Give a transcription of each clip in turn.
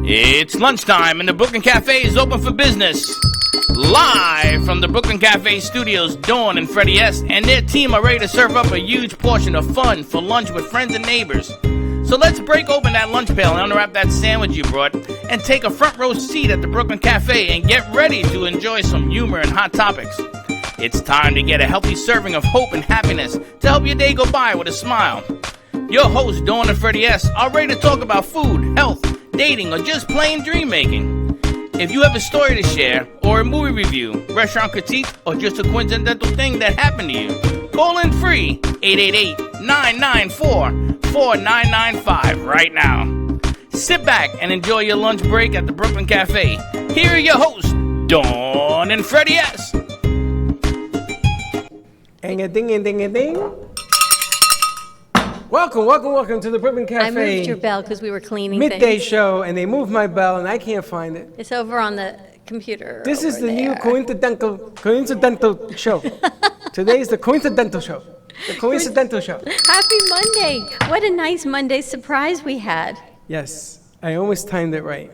It's lunchtime and the Brooklyn Cafe is open for business. Live from the Brooklyn Cafe studios, Dawn and Freddie S. and their team are ready to serve up a huge portion of fun for lunch with friends and neighbors. So let's break open that lunch pail and unwrap that sandwich you brought and take a front row seat at the Brooklyn Cafe and get ready to enjoy some humor and hot topics. It's time to get a healthy serving of hope and happiness to help your day go by with a smile. Your hosts, Dawn and Freddie S., are ready to talk about food, health, dating, or just plain dream making. If you have a story to share, or a movie review, restaurant critique, or just a coincidental thing that happened to you, call in free 888-994-4995 right now. Sit back and enjoy your lunch break at the Brooklyn Cafe. Here are your hosts, Dawn and Freddie S. Ding-a-ding-a-ding-a-ding. Welcome to the Brooklyn Cafe. I moved your bell because we were cleaning Midday things. show, and they moved my bell, and I can't find it. It's over on the computer. This is the there. new coincidental show. Today is the coincidental show. The coincidental show. Happy Monday. What a nice Monday surprise we had. Yes, I almost timed it right.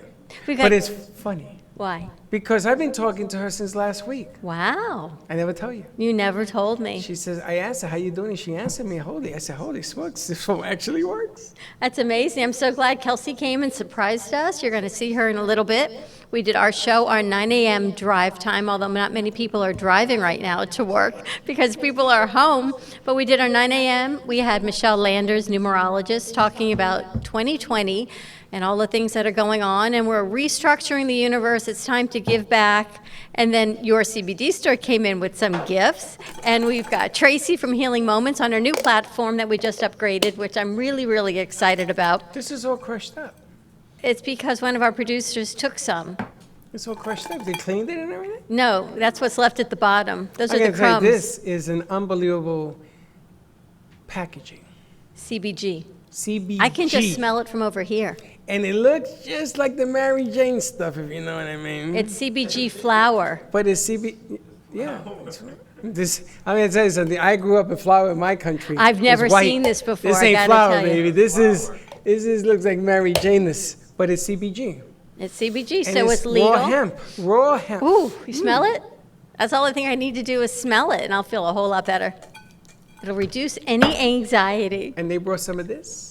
We got, But it's funny, why? because I've been talking to her since last week. Wow. I never tell you. You never told me. She says, I asked her, how you doing? And she answered me, I said, holy smokes, this phone actually works. That's amazing. I'm so glad Kelsey came and surprised us. You're going to see her in a little bit. We did our show, our 9 a.m. drive time, although not many people are driving right now to work because people are home. But we did our 9 a.m. We had Michelle Landers, numerologist, talking about 2020 and all the things that are going on. And we're restructuring the universe. It's time to give back. And then your CBD store came in with some gifts. And we've got Tracy from Healing Moments on our new platform that we just upgraded, which I'm really, really excited about. This is all crushed up. It's because one of our producers took some. It's all crushed up. They cleaned it and everything? No, that's what's left at the bottom. Those I are the gotta tell you, crumbs. this is an unbelievable packaging. CBG. CBG. I can just smell it from over here. And it looks just like the Mary Jane stuff, if you know what I mean. It's CBG flour. But it's yeah. This, I'm gonna tell you something. I grew up in flour in my country. I've never It's white. seen this before, This I ain't gotta flour, tell you. baby. This is looks like Mary Jane-ness, but it's CBG. It's CBG, And so it's legal. Raw hemp. Ooh, you smell it? That's all I think I need to do is smell it, and I'll feel a whole lot better. It'll reduce any anxiety. And they brought some of this.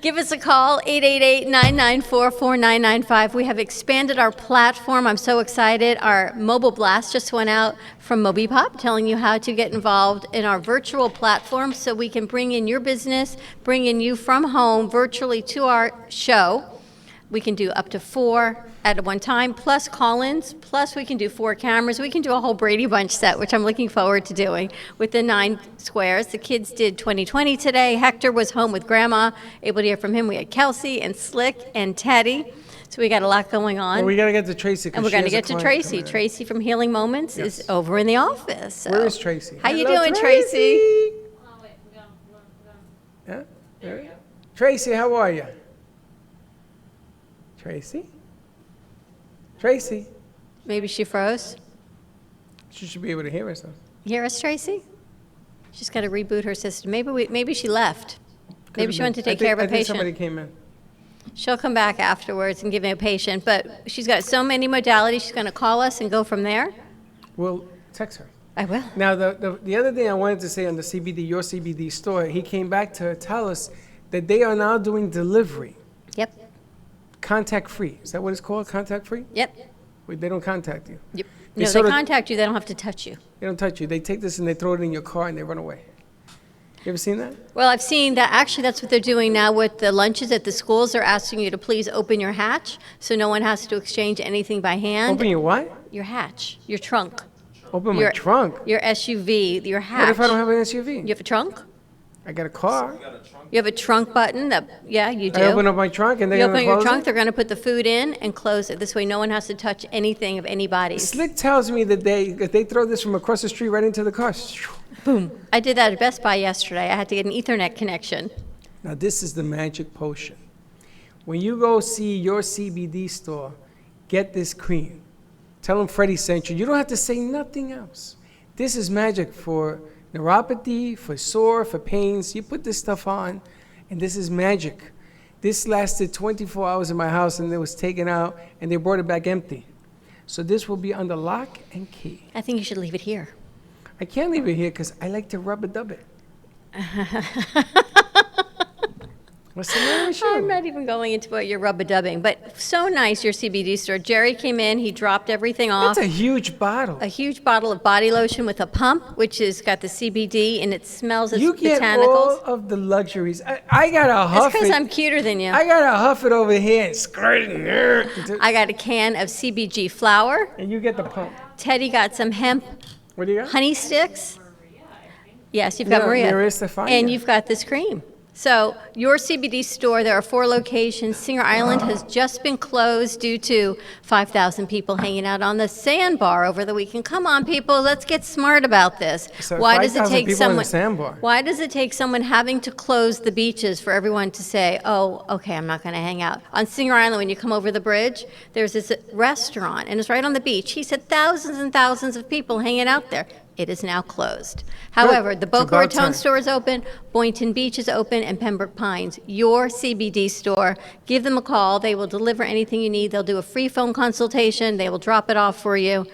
Give us a call, 888-994-4995. We have expanded our platform. I'm so excited. Our mobile blast just went out from MobiPop telling you how to get involved in our virtual platform so we can bring in your business, bring in you from home virtually to our show. We can do up to 4 at one time, plus call-ins, plus we can do 4 cameras. We can do a whole Brady Bunch set, which I'm looking forward to doing with the 9 squares. The kids did 2020 today. Hector was home with Grandma, able to hear from him. We had Kelsey and Slick and Teddy. So we got a lot going on. Well, we got to get to Tracy. And we're going to get to Tracy. Tracy from Healing Moments is over in the office. So. Where is Tracy? How you Hello, doing, Tracy? Yeah? There we go. Tracy, how are you? Tracy? Maybe she froze. She should be able to hear us, though. You hear us, Tracy? She's got to reboot her system. Maybe she left. Maybe she went to take care of a I think patient. somebody came in. She'll come back afterwards and give me a patient, but she's got so many modalities. She's going to call us and go from there. We'll text her. I will. Now, the other thing I wanted to say on the CBD, your CBD store, he came back to tell us that they are now doing delivery. Yep. Contact free. Is that what it's called? Contact free? Yep. They don't contact you. Yep. They No, they sort of- contact you. They don't have to touch you. They don't touch you. They take this and they throw it in your car and they run away. You ever seen that? Well, I've seen that. Actually, that's what they're doing now with the lunches at the schools. They're asking you to please open your hatch so no one has to exchange anything by hand. Open your what? Your hatch. Your trunk. Open my Your- trunk. Your SUV. Your hatch. What if I don't have an SUV? You have a trunk? I got a car. You have a trunk button that, yeah, you do. I open up my trunk and they're You going to open your close trunk, it? they're going to put the food in and close it. This way no one has to touch anything of anybody's. Slick tells me that they throw this from across the street right into the car. Boom. I did that at Best Buy yesterday. I had to get an Ethernet connection. Now, this is the magic potion. When you go see your CBD store, get this cream. Tell them Freddie sent you. You don't have to say nothing else. This is magic for neuropathy, for sore, for pains. You put this stuff on, and this is magic. This lasted 24 hours in my house, and it was taken out, and they brought it back empty. So this will be under lock and key. I think you should leave it here. I can't leave it here because I like to rub-a-dub it. What's the matter with you? I'm not even going into what you're rub-a-dubbing, but so nice, your CBD store. Jerry came in, he dropped everything off. That's a huge bottle. A huge bottle of body lotion with a pump, which has got the CBD, and it smells as You get botanicals. all of the luxuries. I got to huff It's because it. I'm cuter than you. I got to huff it over here and squirt it in there. I got a can of CBG flour. And you get the pump. Teddy got some hemp What do you got? honey sticks. Yes, you've got No, Maria. Maria Stefania. And you've got this cream. So your CBD store, there are 4 locations. Singer Island has just been closed due to 5,000 people hanging out on the sandbar over the weekend. Come on, people, let's get smart about this. So Why does it 5,000 take people on the someone? sandbar. Why does it take someone having to close the beaches for everyone to say, "Oh, okay, I'm not going to hang out"? On Singer Island, when you come over the bridge, there's this restaurant, and it's right on the beach. He said thousands and thousands of people hanging out there. It is now closed. However, the Boca about Raton time. store is open, Boynton Beach is open, and Pembroke Pines. Your CBD store. Give them a call. They will deliver anything you need. They'll do a free phone consultation. They will drop it off for you.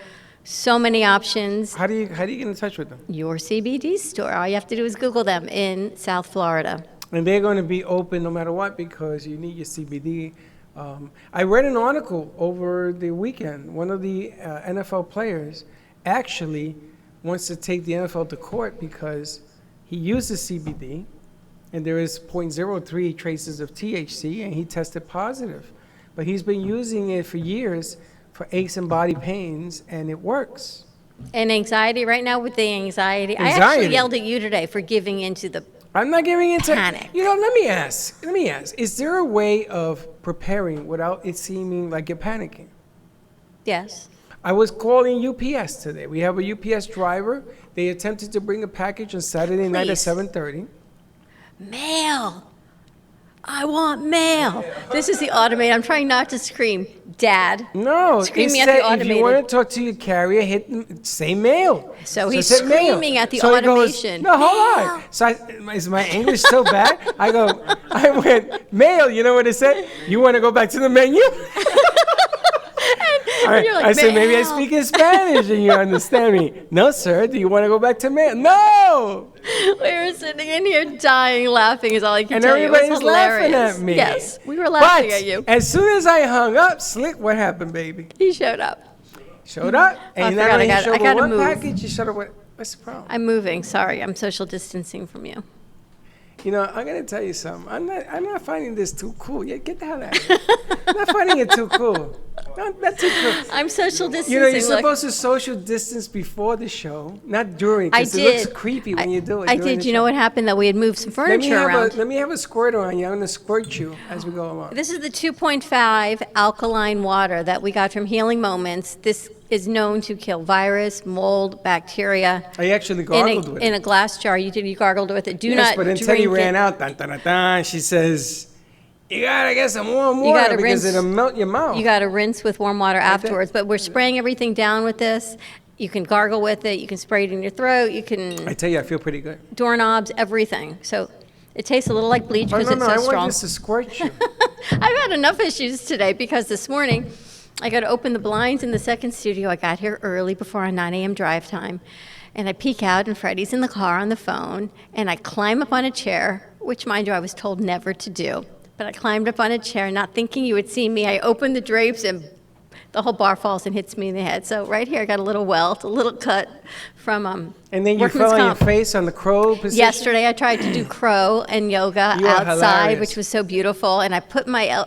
So many options. How do you get in touch with them? Your CBD store. All you have to do is Google them in South Florida. And they're going to be open no matter what because you need your CBD. I read an article over the weekend. One of the NFL players actually wants to take the NFL to court because he uses CBD and there is 0.03 traces of THC and he tested positive. But he's been using it for years for aches and body pains and it works. And anxiety, right now with the anxiety. I Anxiety. actually yelled at you today for giving into the I'm not giving into Panic. You know, let me ask. Is there a way of preparing without it seeming like you're panicking? Yes. I was calling UPS today. We have a UPS driver. They attempted to bring a package on Saturday night at Please. 7:30. Mail. I want mail. This is the automated. I'm trying not to scream, Dad. No, Screaming it at the said if you want automated. to talk to your carrier, say mail. So it he's said mail. screaming at the So he goes, automation. no, hold Mail. on. So is my English so bad? I went, mail. You know what it said? You want to go back to the menu? You're like, I said, maybe I "Mail." speak in Spanish and you understand me. No, sir. Do you want to go back to mail? No. We were sitting in here dying, laughing is all I can And tell you. It was everybody's laughing hilarious. at me. Yes, we were laughing But at you. as soon as I hung up, Slick, what happened, baby? He showed up. Showed up. I And forgot, not I only got- showed I up gotta with one move. package, you showed up with, what's the problem? I'm moving. Sorry, I'm social distancing from you. You know, I'm gonna tell you something. I'm not finding this too cool. Yeah, get the hell out of here. I'm not finding it too cool. Not too cool. I'm social distancing. You know, you're look. supposed to social distance before the show, not during, I because it did. looks creepy when you do it. I during did. the You know show. what happened? That we had moved some furniture around. Let me have a squirter on you. I'm gonna squirt you as we go along. This is the 2.5 alkaline water that we got from Healing Moments. This is known to kill virus, mold, bacteria. I actually gargled with In it. a glass jar. You gargled with it. Do Yes, not but then drink Teddy it. ran out. Dun, dun, dun, dun. She says, "You gotta get some warm You water gotta because rinse- it'll melt your mouth." You got to rinse with warm water there. afterwards. But we're spraying everything down with this. You can gargle with it. You can spray it in your throat. You I can tell you, I feel pretty good. doorknobs, everything. So it tastes a little like bleach Oh because no, it's no, so I strong. want this to squirt you. I've had enough issues today because this morning I got to open the blinds in the second studio. I got here early before our 9 a.m. drive time. And I peek out, and Freddie's in the car on the phone. And I climb up on a chair, which, mind you, I was told never to do. But I climbed up on a chair, not thinking you would see me. I opened the drapes, and the whole bar falls and hits me in the head. So right here, I got a little welt, a little cut from And then you Workman's fell on your comp. face on the crow position. Yesterday, I tried to do crow and yoga You are outside, hilarious. which was so beautiful. And I put my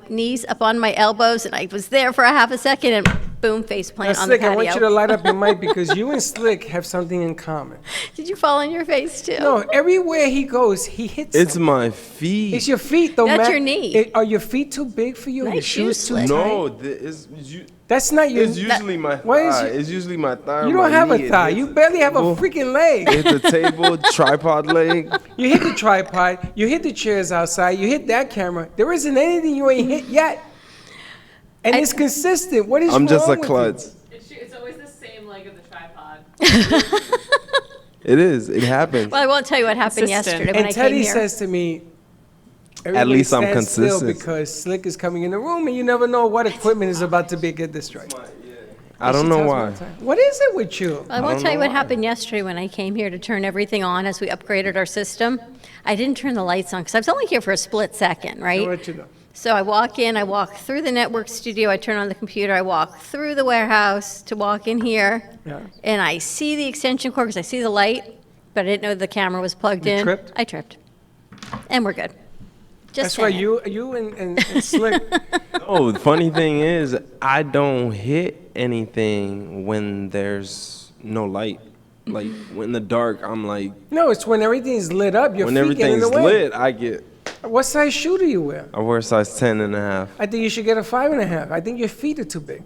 knees up on my elbows, and I was there for a half a second, and boom, face Now, plant on the Slick, I want you to patio. light up your mic because you and Slick have something in common. Did you fall on your face too? No, everywhere he goes, he hits It's something. my feet. It's your feet, though, That's Matt. your knee. Are your feet too big for you? Nice your shoes shoes, too Slick. tight? no, That's not your. it's usually my why is thigh. you- It's usually my thigh. You or don't my have knee. a It thigh. hits You the barely have a table. freaking leg. Hit the table, tripod leg. You hit the tripod. You hit the chairs outside. You hit that camera. There isn't anything you ain't hit yet. And it's consistent. What is I'm just wrong a with klutz. you? It is. It happens. Well, I won't tell you what happened Consistent. yesterday when And I Teddy came here. says to me, At least I'm "Everybody stand still consistent." because Slick is coming in the room and you never know what equipment is about to get destroyed." I don't She know tells me why. all the time. What is it with you? I won't don't tell you know what why. happened yesterday when I came here to turn everything on as we upgraded our system. I didn't turn the lights on because I was only here for a split second, I'll right? let you know. So I walk in, I walk through the network studio, I turn on the computer, I walk through the warehouse to walk in here, Yeah. and I see the extension cord because I see the light, but I didn't know the camera was plugged You in. tripped? I tripped. And we're good. Just That's why saying. you and Slick. Oh, the funny thing is, I don't hit anything when there's no light. Like when the dark, I'm like, No, it's when everything's lit up. Your when feet get in everything's the way. lit, I get. What size shoe do you wear? I wear a size 10.5. I think you should get a 5.5. I think your feet are too big.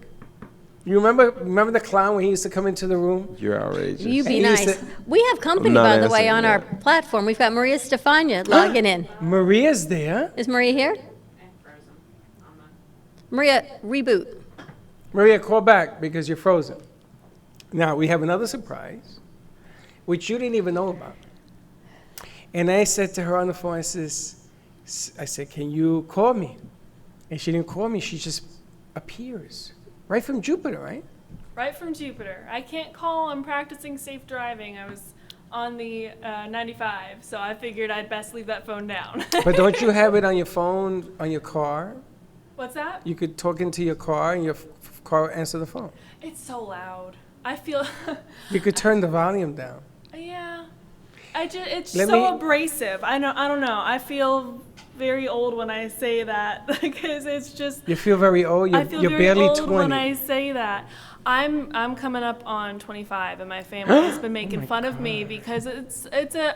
You remember the clown when he used to come into the room? You're outrageous. You be And he used nice. to- We have company, not by the way, answering on our that. platform. We've got Maria Stefania logging in. Maria's there. Is Maria here? Maria, reboot. Maria, call back because you're frozen. Now, we have another surprise, which you didn't even know about. And I said to her on the phone, I said, "Can you call me?" And she didn't call me. She just appears. Right from Jupiter, right? Right from Jupiter. I can't call. I'm practicing safe driving. I was on the 95, so I figured I'd best leave that phone down. But don't you have it on your phone, on your car? What's that? You could talk into your car and your car answer the phone. It's so loud. I feel. You could turn the volume down. Yeah. It's Let so me- abrasive. I don't know. I feel very old when I say that because it's just. You feel very old. I feel You're very barely old 20. when I say that. I'm coming up on 25, and my family has been making fun of me because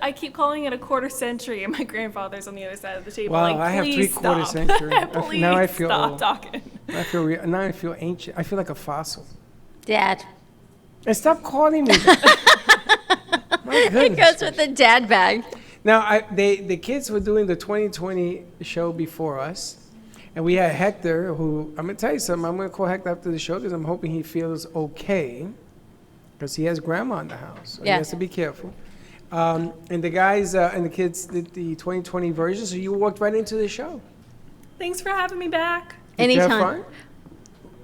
I keep calling it a quarter century, and my grandfather's on the other side of the table. Wow, like, I have please 3/4 stop. century. Please Now I feel stop old. talking. Now I feel ancient. I feel like a fossil. Dad. And stop calling me that. My It goodness. goes with the dad bag. Now, the kids were doing the 2020 show before us, and we had Hector, who, I'm going to tell you something, I'm going to call Hector after the show because I'm hoping he feels okay, because he has grandma in the house, so Yeah. he has to be careful. And the guys and the kids did the 2020 version, so you walked right into the show. Thanks for having me back. Did you have Anytime. fun?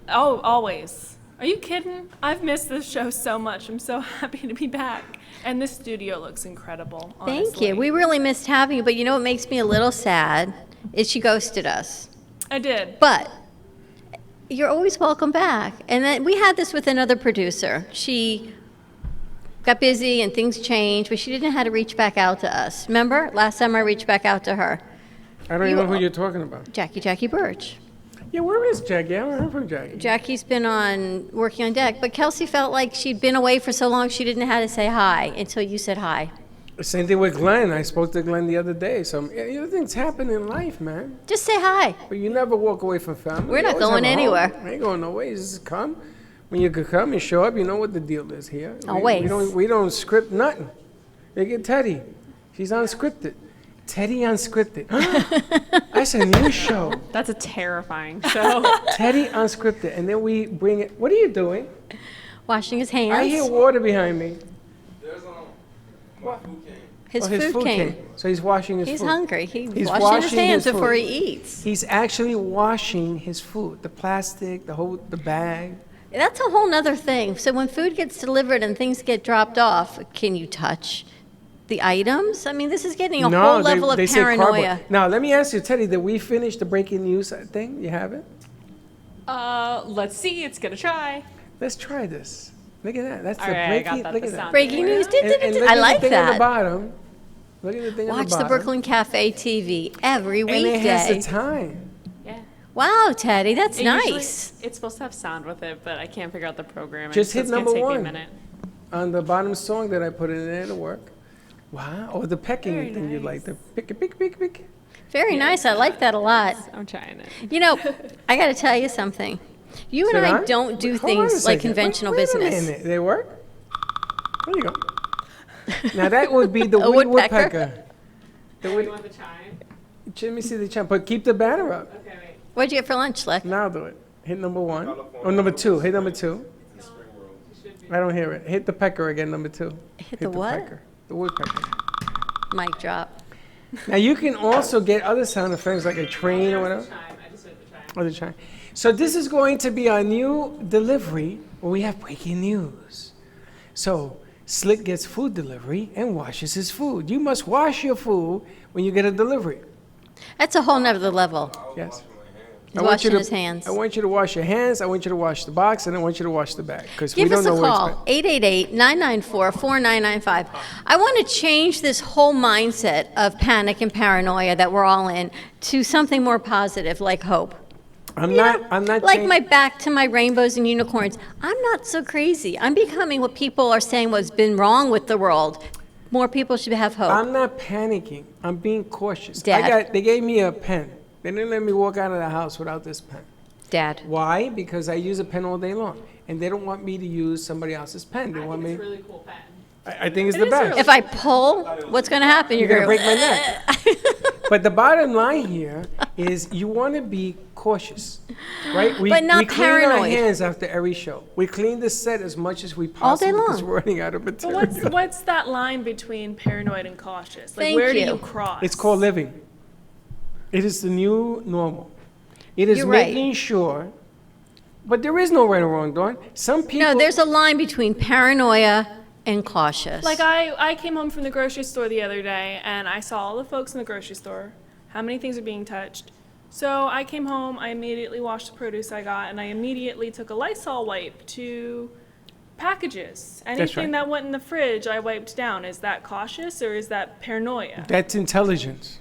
Oh, always. Are you kidding? I've missed this show so much. I'm so happy to be back. And this studio looks incredible, honestly. Thank you. We really missed having you, but you know what makes me a little sad is she ghosted us. I did. But you're always welcome back. And then we had this with another producer. She got busy and things changed, but she didn't know how to reach back out to us. Remember? Last time I reached back out to her. I don't You- even know who you're talking about. Jackie Birch. Yeah, where is Jackie? I haven't heard from Jackie. Jackie's been working on deck, but Kelsey felt like she'd been away for so long she didn't know how to say hi until you said hi. Same thing with Glenn. I spoke to Glenn the other day. So things happen in life, man. Just say hi. But you never walk away from family. We're You not always going have a home. anywhere. We ain't going nowhere. You just come. When you could come and show up, you know what the deal is here. Always. We don't script nothing. Look at Teddy. She's unscripted. Teddy Unscripted. That's a new show. That's a terrifying show. Teddy Unscripted. And then we bring it. What are you doing? Washing his hands. I hear water behind me. His, Oh, food came. So he's washing his He's food. hungry. He's He's washing his washing hands his before food. he eats. He's actually washing his food. The plastic, the bag. That's a whole nother thing. So when food gets delivered and things get dropped off, can you touch the items? I mean, this is getting a whole level of say paranoia. cardboard. Now, let me ask you, Teddy, did we finish the breaking news thing? You have it? Let's see. It's gonna try. Let's try this. Look at that. That's All the right, I breaking. got that, look the at that. sound. Breaking news. And look I at like the thing on the that. bottom. Look at the thing on Watch the the bottom. Brooklyn Cafe TV every And it has weekday. the time. Yeah. Wow, Teddy, that's It usually- nice. It's supposed to have sound with it, but I can't figure out the programming. Just so hit it's gonna number take me a one. minute. On the bottom song that I put in there to work. Wow. Or the pecking Very thing you like. nice. The pick. Very nice. I like that a lot. I'm trying it. You know, I got to tell you something. You and Sit I down. don't do Hold on a things like second. conventional Wait a business. minute. They work? There you go. Now that would be the A Woody woodpecker? Woodpecker. The You wood- want the chime? Let me see the chant, but keep the banner up. Okay, wait. What'd you get for lunch, Lick? Now do it. Hit number one. Or number two. Hit number two. I don't hear it. Hit the pecker again, number 2. Hit the what? Pecker. The woodpecker. Mic drop. Now you can also get other sound effects like a train or whatever. I just heard the chime. Or the chime. So this is going to be our new delivery where we have breaking news. So Slick gets food delivery and washes his food. You must wash your food when you get a delivery. That's a whole nother level. Yes. He's washing his hands. I want you to wash your hands. I want you to wash the box, and I want you to wash the bag because we Give don't us a know where it's call, 888-994-4995. I want to change this whole mindset of panic and paranoia that we're all in to something more positive, like hope. I'm not Like saying- my back to my rainbows and unicorns. I'm not so crazy. I'm becoming what people are saying what's been wrong with the world. More people should have hope. I'm not panicking. I'm being cautious. Dad. They gave me a pen. They didn't let me walk out of the house without this pen. Dad. Why? Because I use a pen all day long, and they don't want me to use somebody else's pen. They want me. It's a really cool pen. I think it's It the is best. really- If I pull, what's going to happen? You're gonna break my neck. But the bottom line here is you want to be cautious, right? But not we clean our paranoid. hands after every show. We clean the set as much as we All day possibly because long. we're running out of But material. what's that line between paranoid and cautious? Like Thank where do you. you cross? It's called living. It is the new normal. It is You're right. making sure, but there is no right or wrong, Dawn. Some people. No, there's a line between paranoia and cautious. Like I came home from the grocery store the other day and I saw all the folks in the grocery store, how many things are being touched. So I came home, I immediately washed the produce I got, and I immediately took a Lysol wipe to packages. Anything right. that went in the fridge, I wiped down. Is that cautious or is that paranoia? That's intelligence.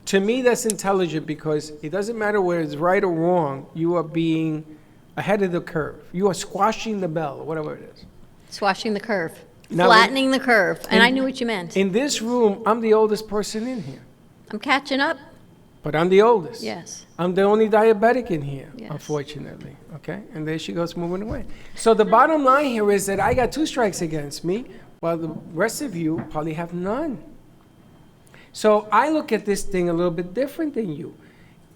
To me, that's intelligent because it doesn't matter whether it's right or wrong. You are being ahead of the curve. You are squashing the bell or whatever it is. Swashing the curve. Now, Flattening the curve. And I in- knew what you meant. In this room, I'm the oldest person in here, I'm catching up. but I'm the oldest. Yes. I'm the only diabetic in here, Yes. unfortunately. Okay, and there she goes moving away. So the bottom line here is that I got 2 strikes against me, while the rest of you probably have none. So I look at this thing a little bit different than you.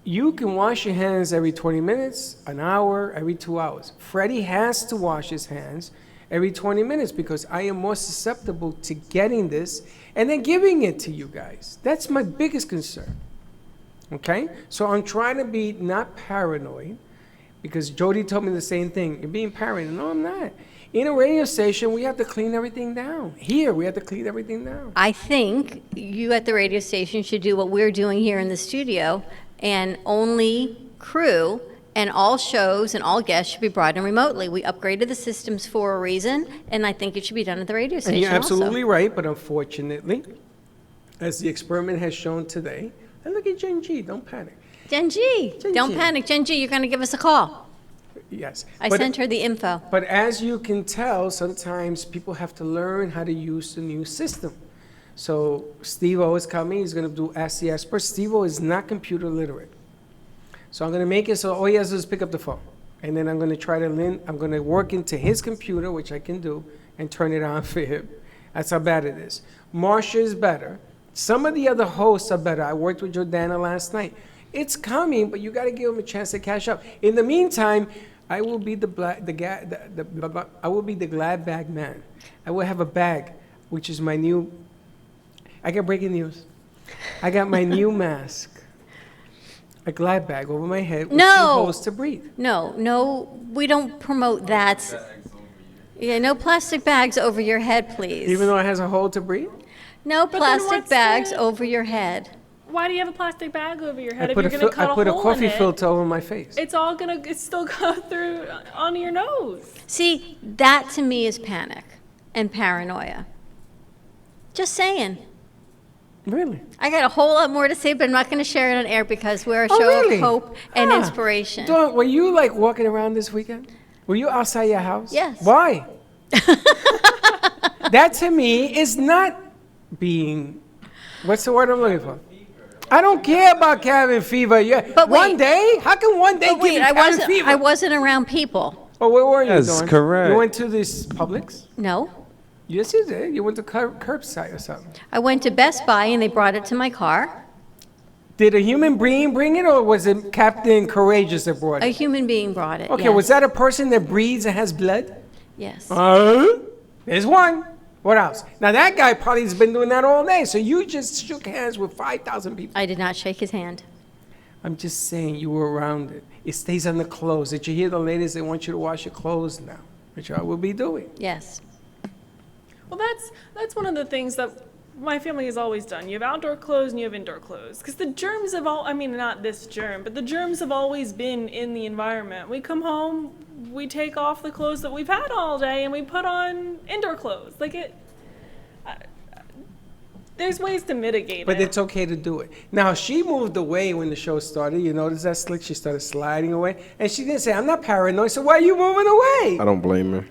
You can wash your hands every 20 minutes, an hour, every 2 hours. Freddie has to wash his hands every 20 minutes because I am more susceptible to getting this and then giving it to you guys. That's my biggest concern. Okay? So I'm trying to be not paranoid because Jody told me the same thing. You're being paranoid. No, I'm not. In a radio station, we have to clean everything down. Here, we have to clean everything down. I think you at the radio station should do what we're doing here in the studio, and only crew and all shows and all guests should be brought in remotely. We upgraded the systems for a reason, and I think it should be done at the radio And station you're absolutely also. right, but unfortunately, as the experiment has shown today, and look at Jen G, don't panic. Jen G, Jen don't G. panic. Jen G, you're going to give us a call. Yes. I But- sent her the info. But as you can tell, sometimes people have to learn how to use the new system. So Steve-O is coming, he's gonna do Ask the Expert. Steve-O is not computer literate. So I'm gonna make it so all he has to do is pick up the phone. And then I'm gonna I'm gonna work into his computer, which I can do, and turn it on for him. That's how bad it is. Marsha is better. Some of the other hosts are better. I worked with Jordana last night. It's coming, but you gotta give them a chance to cash up. In the meantime, I will be I will be the glad bag man. I will have a bag, which is my new. I got breaking news. I got my new mask. A glad bag over my head with No. 2 holes to breathe. No, we don't promote that. Yeah, no plastic bags over your head, please. Even though it has a hole to breathe. No then plastic what's bags the- over your head. Why do you have a plastic bag over your head I if put you're gonna cut I put a hole coffee in it? filter over my face. It's still go through onto your nose. See, that to me is panic and paranoia. Just saying. Really? I got a whole lot more to say, but I'm not going to share it on air because we're a Oh, show really? of hope and Ah. inspiration. Dawn, were you like walking around this weekend? Were you outside your house? Yes. Why? That to me is not being. What's the word I'm looking for? I don't care about cabin fever. Yeah. But wait. One day? How can one day But give wait, you I cabin fever? wasn't around people. Oh, where were you, That's Dawn? correct. You went to this Publix? No. Yes, you did. You went to curbside or something. I went to Best Buy and they brought it to my car. Did a human being bring it, or was it Captain Courageous that brought A it? human being brought it. Okay, yes. was that a person that breathes and has blood? Yes. There's one. What else? Now, that guy probably has been doing that all day. So you just shook hands with 5,000 people. I did not shake his hand. I'm just saying you were around it. It stays on the clothes. Did you hear the ladies? They want you to wash your clothes now, which I will be doing. Yes. Well, that's one of the things that my family has always done. You have outdoor clothes and you have indoor clothes. Because the germs have I mean, not this germ, but the germs have always been in the environment. We come home, we take off the clothes that we've had all day and we put on indoor clothes. There's ways to mitigate But it. it's okay to do it. Now, she moved away when the show started. You notice that, Slick? She started sliding away. And she didn't say, I'm not paranoid. So why are you moving away? I don't blame her.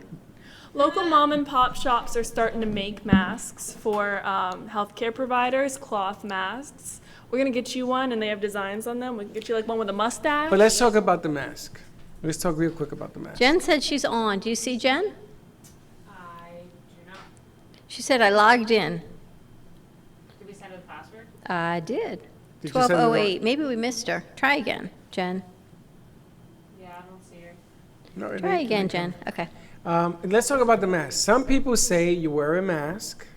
Local mom and pop shops are starting to make masks for healthcare providers, cloth masks. We're going to get you one, and they have designs on them. We can get you like one with a mustache. But let's talk about the mask. Let's talk real quick about the mask. Jen said she's on. Do you see Jen? I do not. She said, I logged in. Did we send her the password? I did. Did you send her the- 12:08. Maybe we missed her. Try again, Jen. Yeah, I don't see her. No, it Try ain't- again, Jen. Okay. Let's talk about the mask. Some people say you wear a mask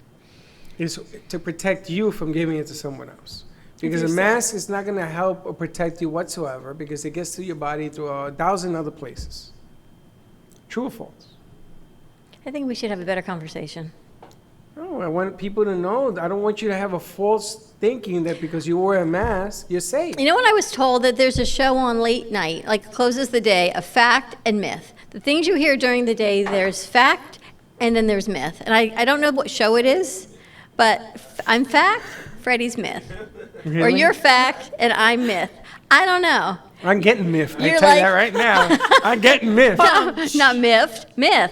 is to protect you from giving it to someone else. Because a mask is not going to help or protect you whatsoever because it gets to your body through 1,000 other places. True or false? I think we should have a better conversation. No, I want people to know. I don't want you to have a false thinking that because you wear a mask, you're safe. You know what I was told? That there's a show on late night, like closes the day, of fact and myth. The things you hear during the day, there's fact and then there's myth. And I don't know what show it is, but I'm fact, Freddie's myth. Or Really? you're fact and I'm myth. I don't know. I'm getting miffed. I You're tell you that like- right now. I'm getting miffed. Not miffed, myth.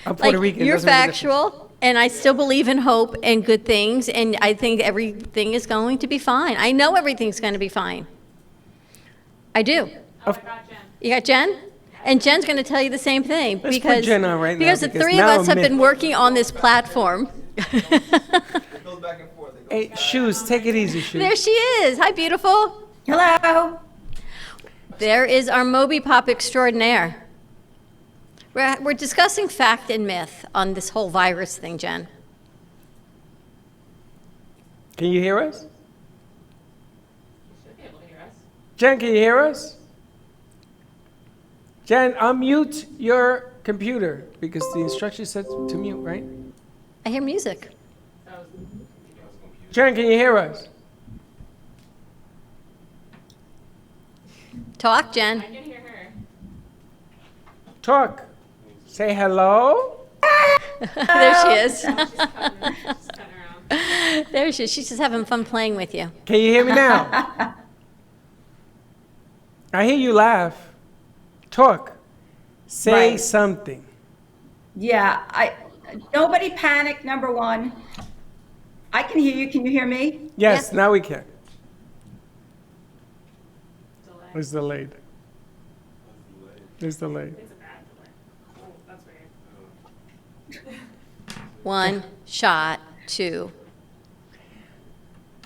I'm Puerto Rican. You're doesn't make a difference. factual, and I still believe in hope and good things, and I think everything is going to be fine. I know everything's going to be fine. I do. Oh, I got Jen. You got Jen? And Jen's going to tell you the same thing. Let's put Jen on right now, because the because three of now us I'm have been miffed. working on this platform. Hey, Shoes, take it easy, Shoes. There she is. Hi, beautiful. Hello. There is our Moby Pop extraordinaire. We're discussing fact and myth on this whole virus thing, Jen. Can you hear us? You should be able to hear us. Jen, can you hear us? Jen, unmute your computer because the instruction said to mute, right? I hear music. That was Jen, can you hear us? Talk, Jen. I can hear her. Talk. Say hello. There she is. She's cutting around. There she is. She's just having fun playing with you. Can you hear me now? I hear you laugh. Talk. Say Right. something. Yeah, nobody panic, number one. I can hear you. Can you hear me? Yes, Yeah. now we can. Delay. It's delayed. It's delayed. It's a bad delay. Oh, that's weird. One shot, two.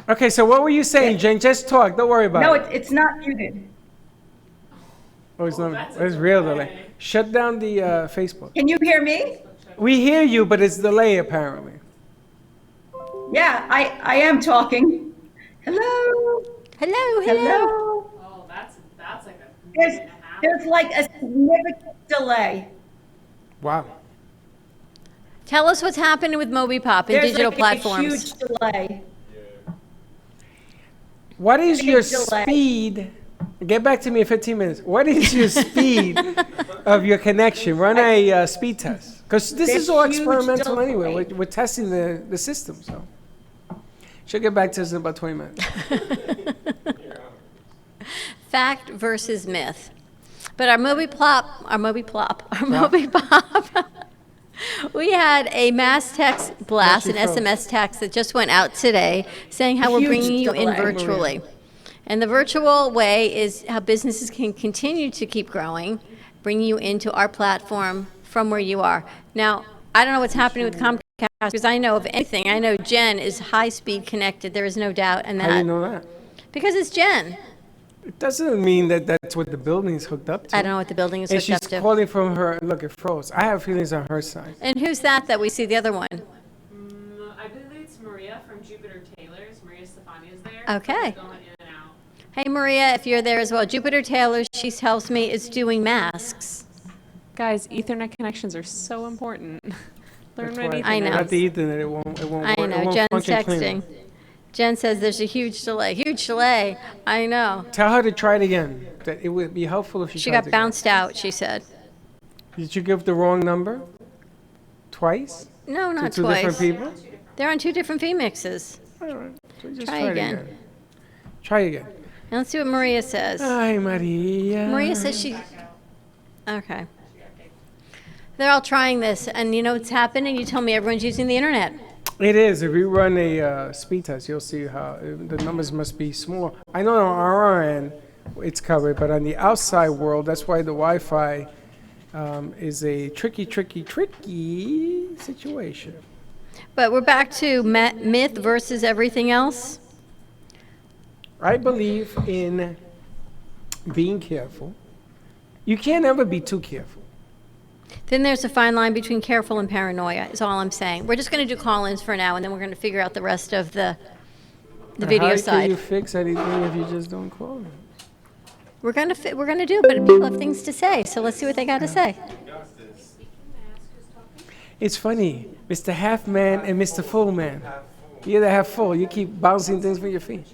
Okay, so what were you saying, Jen? Just talk. Don't worry about No, it. it's not muted. Oh, it's not. that's a It's real delay. delay. Shut down the Facebook. Can you hear me? We hear you, but it's delay apparently. Yeah, I am talking. Hello. Hello, hello. Hello. Oh, that's like a There's, minute and a half. there's like a significant delay. Wow. Tell us what's happening with Moby Pop and There's digital like platforms. a huge delay. What is your delay. speed? Get back to me in 15 minutes. What is your speed of your connection? Run a speed test. Because this There's is all huge experimental anyway. delay. We're testing the system, so. She'll get back to us in about 20 minutes. Fact versus myth. But our Moby Pop, we had a mass text blast, an Where's she from? SMS text that just went out today saying how we're Huge bringing you in delay. virtually. And the virtual way is how businesses can continue to keep growing, bring you into our platform from where you are. Now, I don't know what's happening with Comcast because I know of anything. I know Jen is high-speed connected. There is no doubt in How do you that. know that? Because it's Jen. It doesn't mean that that's what the building's hooked up to. I don't know what the building is And hooked she's up to. calling from her, look, it froze. I have feelings on her side. And who's that we see the other one? I believe it's Maria from Jupiter Taylor's. Maria Stefania's there. Okay. Going in and out. Hey, Maria, if you're there as well. Jupiter Taylor, she tells me, is doing masks. Guys, Ethernet connections are so important. Learn That's what why Ethernet I know. At the Ethernet, it won't I work. It know, won't Jen's function cleanly. texting. Jen says there's a huge delay. Huge delay. I know. Tell her to try it again. That it would be helpful if she She tries got again. bounced out, she said. Did you give the wrong number? Twice? No, To not two twice. different people? They're on two different fee mixes. All right. So just Try try it again. again. Try again. Now let's see what Maria says. Hi, Maria. Maria says she. Okay. They're all trying this, and you know what's happening? You told me everyone's using the internet. It is. If you run a speed test, you'll see how the numbers must be small. I know on our end it's covered, but on the outside world, that's why the Wi-Fi is a tricky situation. But we're back to myth versus everything else. I believe in being careful. You can't ever be too careful. Then there's a fine line between careful and paranoia, is all I'm saying. We're just going to do call-ins for now, and then we're going to figure out the rest of the video How side. can you fix anything if you just don't call them? We're going to do it, but people have things to say, so let's see what they got to say. It's funny, Mr. Half Man and Mr. Full Man. You're the half full. You keep bouncing things with your feet.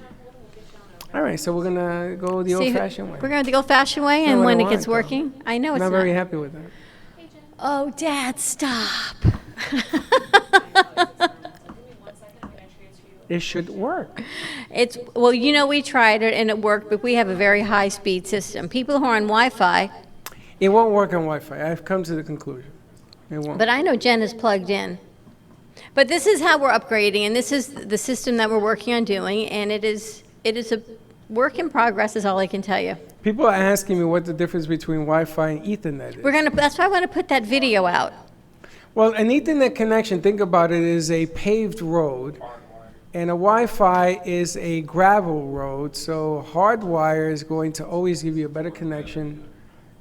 All right, so we're gonna go the See who- old-fashioned way. We're going to the old-fashioned way, Not and what when I it gets want, working, I know it's Not not. very happy with that. Oh, Dad, stop. It should work. Well, you know, we tried it and it worked, but we have a very high-speed system. People who are on Wi-Fi, It won't work on Wi-Fi. I've come to the conclusion. It won't. but I know Jen is plugged in. But this is how we're upgrading, and this is the system that we're working on doing, and it is a work in progress, is all I can tell you. People are asking me what the difference between Wi-Fi and Ethernet is. That's why I want to put that video out. Well, an Ethernet connection, think about it, is a paved road, and a Wi-Fi is a gravel road, so hardwire is going to always give you a better connection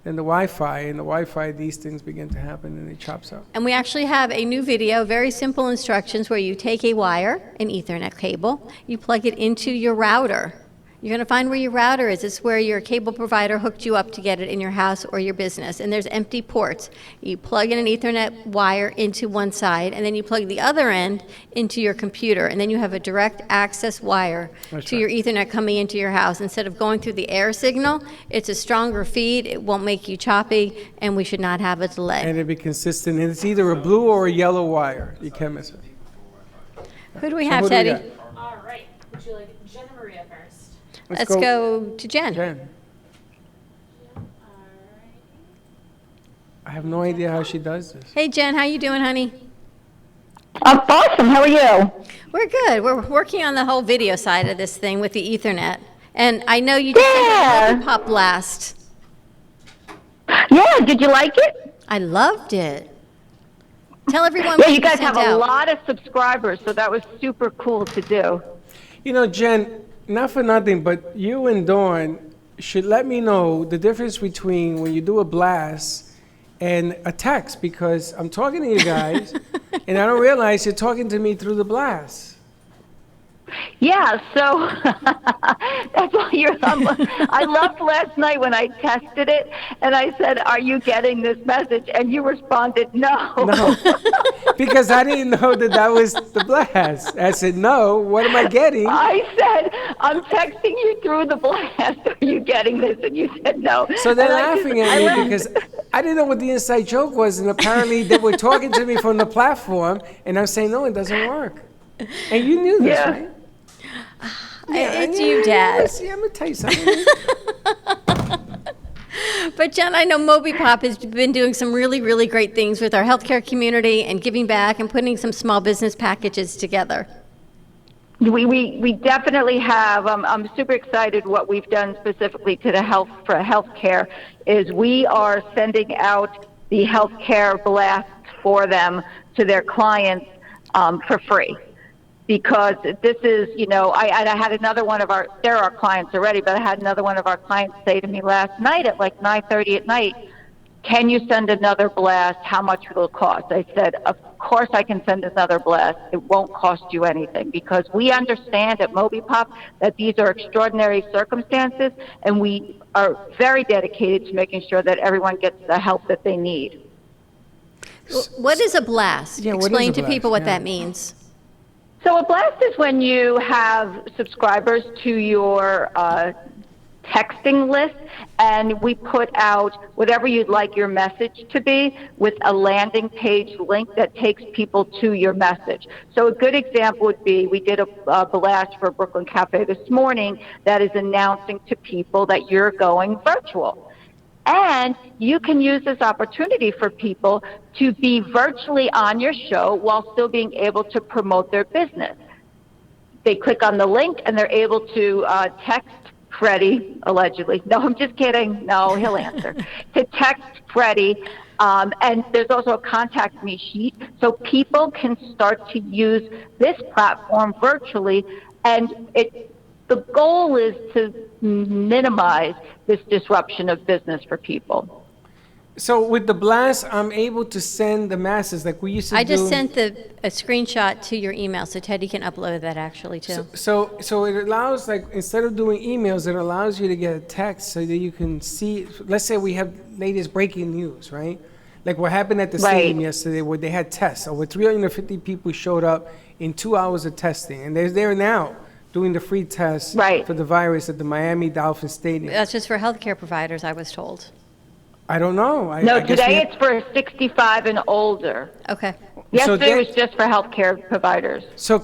than the Wi-Fi, and the Wi-Fi, these things begin to happen and it chops up. And we actually have a new video, very simple instructions, where you take a wire, an Ethernet cable, you plug it into your router. You're going to find where your router is. It's where your cable provider hooked you up to get it in your house or your business. And there's empty ports. You plug in an Ethernet wire into one side, and then you plug the other end into your computer. And then you have a direct access wire That's to right. your Ethernet coming into your house. Instead of going through the air signal, it's a stronger feed. It won't make you choppy, and we should not have a delay. And it'll be consistent, and it's either a blue or a yellow wire. You can't miss it. Who do we So have, who do we Teddy? got? All right. Would you like Jen or Maria first? Let's go to Jen. Jen. I have no idea how she does this. Hey, Jen, how you doing, honey? I'm awesome. How are you? We're good. We're working on the whole video side of this thing with the Ethernet. And I know you just Yeah. did a pop blast. Yeah, did you like it? I loved it. Tell everyone Yeah, what you guys sent have a out. lot of subscribers, so that was super cool to do. You know, Jen, not for nothing, but you and Dawn should let me know the difference between when you do a blast and a text, because I'm talking to you guys and I don't realize you're talking to me through the blast. Yeah, so that's why I loved last night when I tested it, and I said, "Are you getting this message?" And you responded, "No." No, because I didn't know that was the blast. I said, no, what am I getting? I said, "I'm texting you through the blast. Are you getting this?" And you said, "No." So they're And I just- laughing I at me laughed. because I didn't know what the inside joke was, and apparently they were talking to me from the platform, and I'm saying, no, it doesn't work. And you knew this, Yeah. right? It's you, Dad. Listen, I'm going to tell you something. But Jen, I know MobiPop has been doing some really, really great things with our healthcare community and giving back and putting some small business packages together. We definitely have. I'm super excited what we've done specifically to the healthcare is we are sending out the healthcare blasts for them to their clients for free. because this is, I had another one of they're our clients already, but I had another one of our clients say to me last night at like 9:30 at night, can you send another blast? How much will it cost? I said, of course I can send another blast. It won't cost you anything, because we understand at MobiPop that these are extraordinary circumstances, and we are very dedicated to making sure that everyone gets the help that they need. What is a blast? Yeah, what is Explain a to blast? people what Yeah. that means. So a blast is when you have subscribers to your texting list, and we put out whatever you'd like your message to be with a landing page link that takes people to your message. So a good example would be, we did a blast for Brooklyn Cafe this morning that is announcing to people that you're going virtual. And you can use this opportunity for people to be virtually on your show while still being able to promote their business. They click on the link and they're able to text Freddie, allegedly. No, I'm just kidding. No, he'll answer. To text Freddie. And there's also a contact me sheet. So people can start to use this platform virtually. And the goal is to minimize this disruption of business for people. So with the blast, I'm able to send the masses like we used to do. I just sent a screenshot to your email, so Teddy can upload that actually too. So it allows, like, instead of doing emails, it allows you to get a text so that you can see. Let's say we have latest breaking news, right? Like what happened at the stadium yesterday, where they had tests. Over 350 people showed up in 2 hours of testing, and they're there now doing the free test for the virus at the Miami Dolphins Stadium. That's just for healthcare providers, I was told. I don't know. No, today it's for 65 and older. Okay. Yesterday was just for healthcare providers. So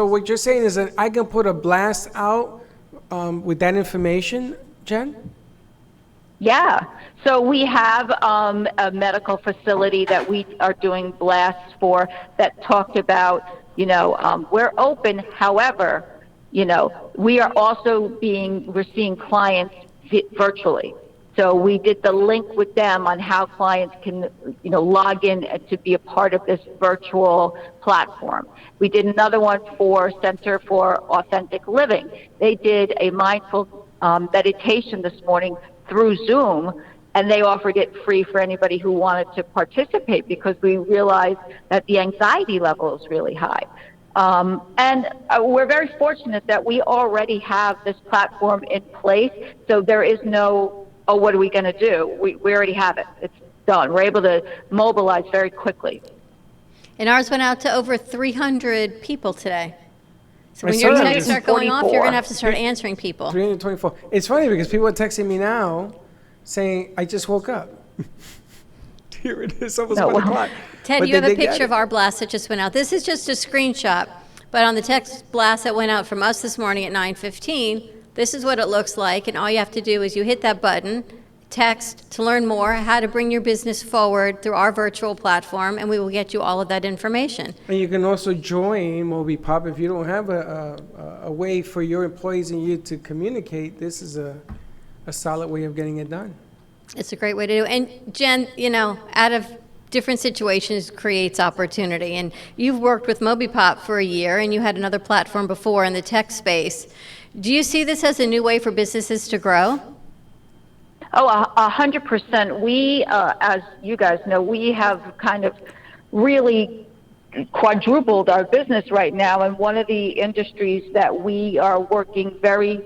what you're saying is that I can put a blast out with that information, Jen? Yeah. So we have a medical facility that we are doing blasts for that talked about, we're open. However, we are also we're seeing clients virtually. So we did the link with them on how clients can, log in to be a part of this virtual platform. We did another one for Center for Authentic Living. They did a mindful meditation this morning through Zoom, and they offered it free for anybody who wanted to participate, because we realized that the anxiety level is really high. And we're very fortunate that we already have this platform in place, so there is no, oh, what are we going to do? We already have it. It's done. We're able to mobilize very quickly. And ours went out to over 300 people today. So when I your saw that. texts start going off, you're 344. going to have to start answering people. 324. It's funny because people are texting me now saying, I just woke up. Here it is, almost 1 o'clock. Ted, But you have they a did get picture it. of our blast that just went out. This is just a screenshot, but on the text blast that went out from us this morning at 9:15, this is what it looks like, and all you have to do is you hit that button, text to learn more how to bring your business forward through our virtual platform, and we will get you all of that information. And you can also join MobiPop if you don't have a way for your employees and you to communicate. This is a solid way of getting it done. It's a great way to do it. And Jen, out of different situations creates opportunity. And you've worked with MobiPop for a year, and you had another platform before in the tech space. Do you see this as a new way for businesses to grow? Oh, 100%. We, as you guys know, we have kind of really quadrupled our business right now, and one of the industries that we are working very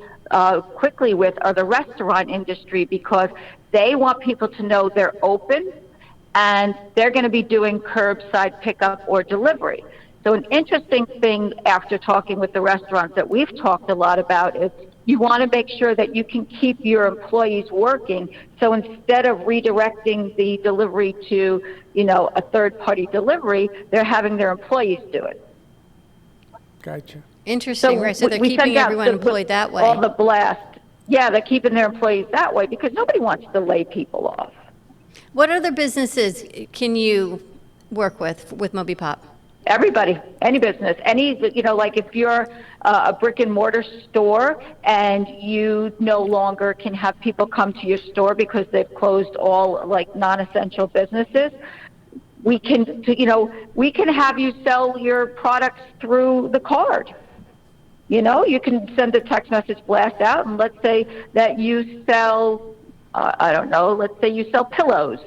quickly with are the restaurant industry, because they want people to know they're open and they're going to be doing curbside pickup or delivery. So an interesting thing after talking with the restaurants that we've talked a lot about is you want to make sure that you can keep your employees working. So instead of redirecting the delivery to, a third-party delivery, they're having their employees do it. Gotcha. Interesting, right? So they're we keeping send out everyone employed that way. All the blast. Yeah, they're keeping their employees that way because nobody wants to lay people off. What other businesses can you work with MobiPop? Everybody, any business, like if you're a brick and mortar store and you no longer can have people come to your store because they've closed all like non-essential businesses, we can, we can have you sell your products through the card. You can send a text message blast out, and let's say that you sell, I don't know, let's say you sell pillows.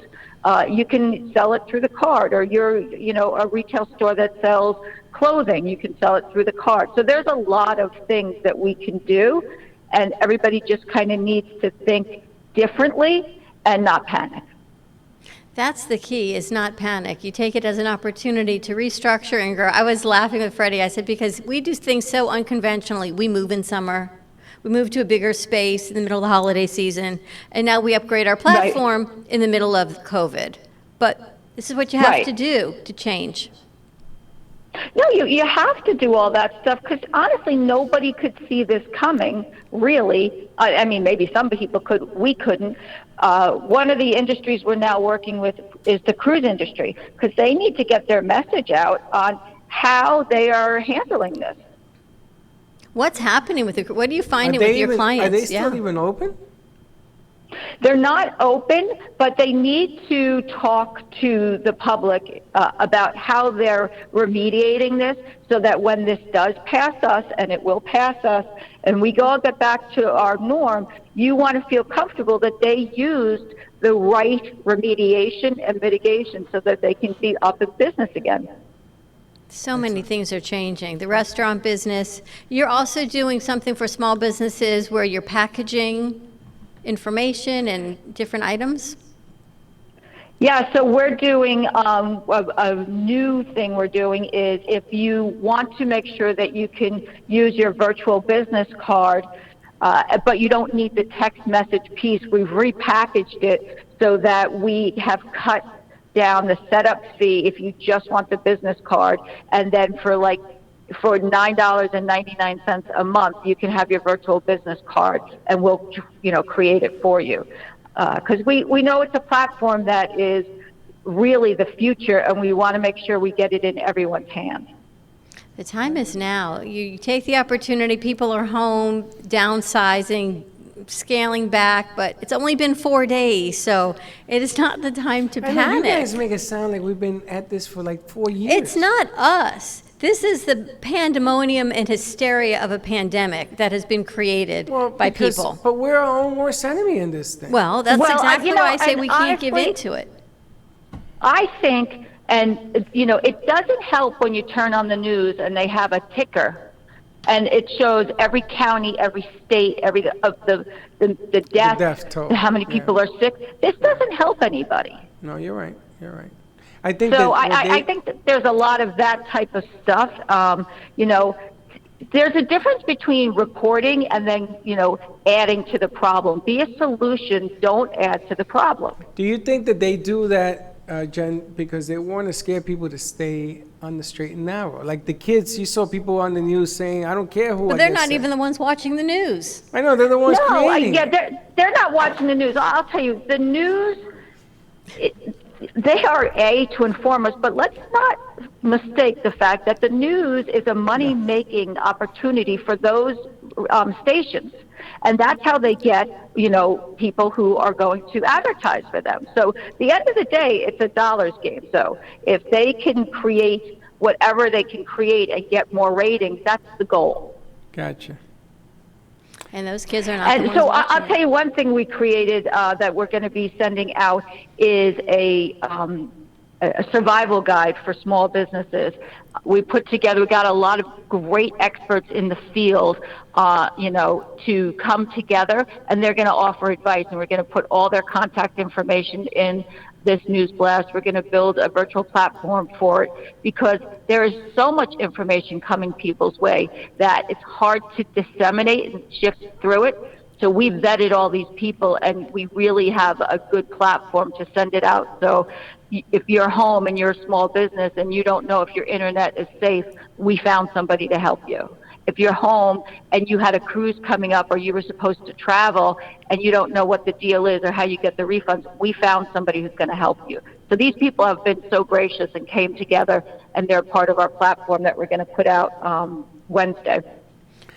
You can sell it through the card, or you're, a retail store that sells clothing. You can sell it through the card. So there's a lot of things that we can do, and everybody just kind of needs to think differently and not panic. That's the key, is not panic. You take it as an opportunity to restructure and grow. I was laughing with Freddie. I said, because we do things so unconventionally. We move in summer. We move to a bigger space in the middle of the holiday season. And now we upgrade our platform in the middle of COVID. But this is what you have to do to change. No, you have to do all that stuff, because honestly, nobody could see this coming, really. I mean, maybe some people could, we couldn't. One of the industries we're now working with is the cruise industry, because they need to get their message out on how they are handling this. What's happening with the, what are you finding with your clients? Are they still even open? They're not open, but they need to talk to the public about how they're remediating this, so that when this does pass us, and it will pass us, and we all get back to our norm, you want to feel comfortable that they used the right remediation and mitigation so that they can be up in business again. So many things are changing. The restaurant business. You're also doing something for small businesses where you're packaging information and different items? Yeah, so we're doing a new thing we're doing is, if you want to make sure that you can use your virtual business card, but you don't need the text message piece, we've repackaged it so that we have cut down the setup fee if you just want the business card, and then for $9.99 a month, you can have your virtual business card, and we'll, create it for you. Because we know it's a platform that is really the future, and we want to make sure we get it in everyone's hands. The time is now. You take the opportunity. People are home, downsizing, scaling back, but it's only been 4 days, so it is not the time to panic. I know you guys make it sound like we've been at this for like 4 years. It's not us. This is the pandemonium and hysteria of a pandemic that has been created by people. But we're our own worst enemy in this thing. Well, that's exactly why I say we can't give into it. I think, and it doesn't help when you turn on the news and they have a ticker, and it shows every county, every state, the death toll, how many people are sick. This doesn't help anybody. No, you're right. You're right. I think so. I think that there's a lot of that type of stuff. There's a difference between reporting and then adding to the problem. Be a solution. Don't add to the problem. Do you think that they do that, Jen, because they want to scare people to stay on the straight and narrow? Like the kids, you saw people on the news saying, "I don't care who." But they're not even the ones watching the news. I know, they're the ones creating. They're not watching the news. I'll tell you, the news. They are to inform us, but let's not mistake the fact that the news is a money-making opportunity for those stations, and that's how they get people who are going to advertise for them. So at the end of the day, it's a dollars game. So if they can create whatever they can create and get more ratings, that's the goal. Gotcha. And those kids are not. And so I'll tell you one thing we created that we're going to be sending out is a survival guide for small businesses. We got a lot of great experts in the field, to come together, and they're going to offer advice, and we're going to put all their contact information in this news blast. We're going to build a virtual platform for it, because there is so much information coming people's way that it's hard to disseminate and shift through it. So we've vetted all these people, and we really have a good platform to send it out. So if you're home and you're a small business and you don't know if your internet is safe, we found somebody to help you. If you're home and you had a cruise coming up, or you were supposed to travel and you don't know what the deal is or how you get the refunds, we found somebody who's going to help you. So these people have been so gracious and came together, and they're part of our platform that we're going to put out Wednesday.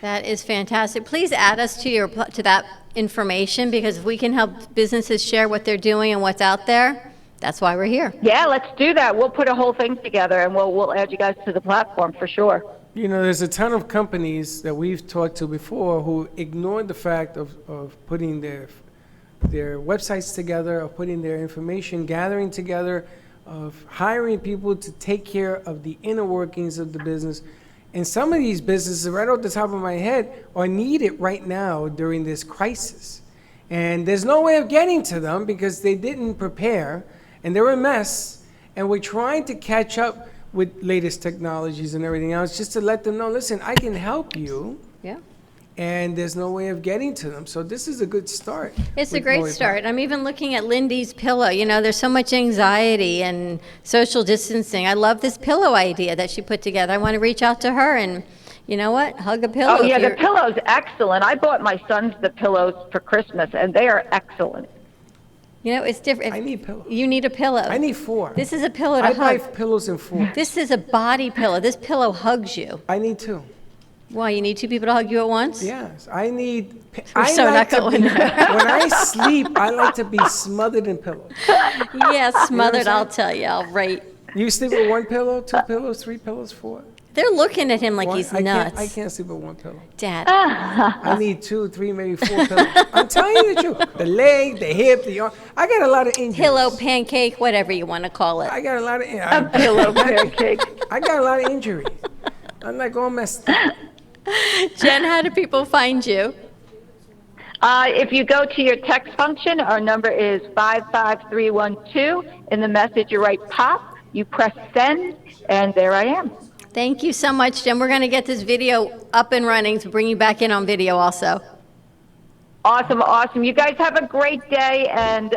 That is fantastic. Please add us to that information, because if we can help businesses share what they're doing and what's out there, That's why we're here. Yeah, let's do that. We'll put a whole thing together, and we'll add you guys to the platform for sure. You know, there's a ton of companies that we've talked to before who ignored the fact of putting their websites together, of putting their information gathering together, of hiring people to take care of the inner workings of the business. And some of these businesses, right off the top of my head, are needed right now during this crisis. And there's no way of getting to them because they didn't prepare, and they're a mess. And we're trying to catch up with latest technologies and everything else just to let them know, listen, I can help you. Yeah. And there's no way of getting to them. So this is a good start. It's a with great Lori start. I'm even looking at Lindy's pillow. You know, there's so much anxiety and social distancing. I love this pillow idea that she put together. I want to reach out to her and, you know what, hug a pillow. Oh, yeah, if the you're- pillow's excellent. I bought my sons the pillows for Christmas, and they are excellent. You know, it's different. I need pillows. You need a pillow. I need 4. This is a pillow to I buy hug. pillows in 4. This is a body pillow. This pillow hugs you. I need 2. Why, you need 2 people to hug you at once? Yes, I need. We're so not going there. When I sleep, I like to be smothered in pillows. Yeah, smothered, saying? I'll tell you. I'll rate. You sleep with 1 pillow, 2 pillows, 3 pillows, 4? They're looking at him like One? he's I nuts. can't sleep with 1 pillow. Dad. I need 2, 3, maybe 4 pillows. I'm telling you the truth. The leg, the hip, the arm. I got a lot of injuries. Pillow, pancake, whatever you want to call it. I got a lot of. A pillow pancake. I got a lot of injuries. I'm like all messed up. Jen, how do people find you? If you go to your text function, our number is 55312. In the message, you write POP, you press send, and there I am. Thank you so much, Jen. We're going to get this video up and running to bring you back in on video also. Awesome, awesome. You guys have a great day, and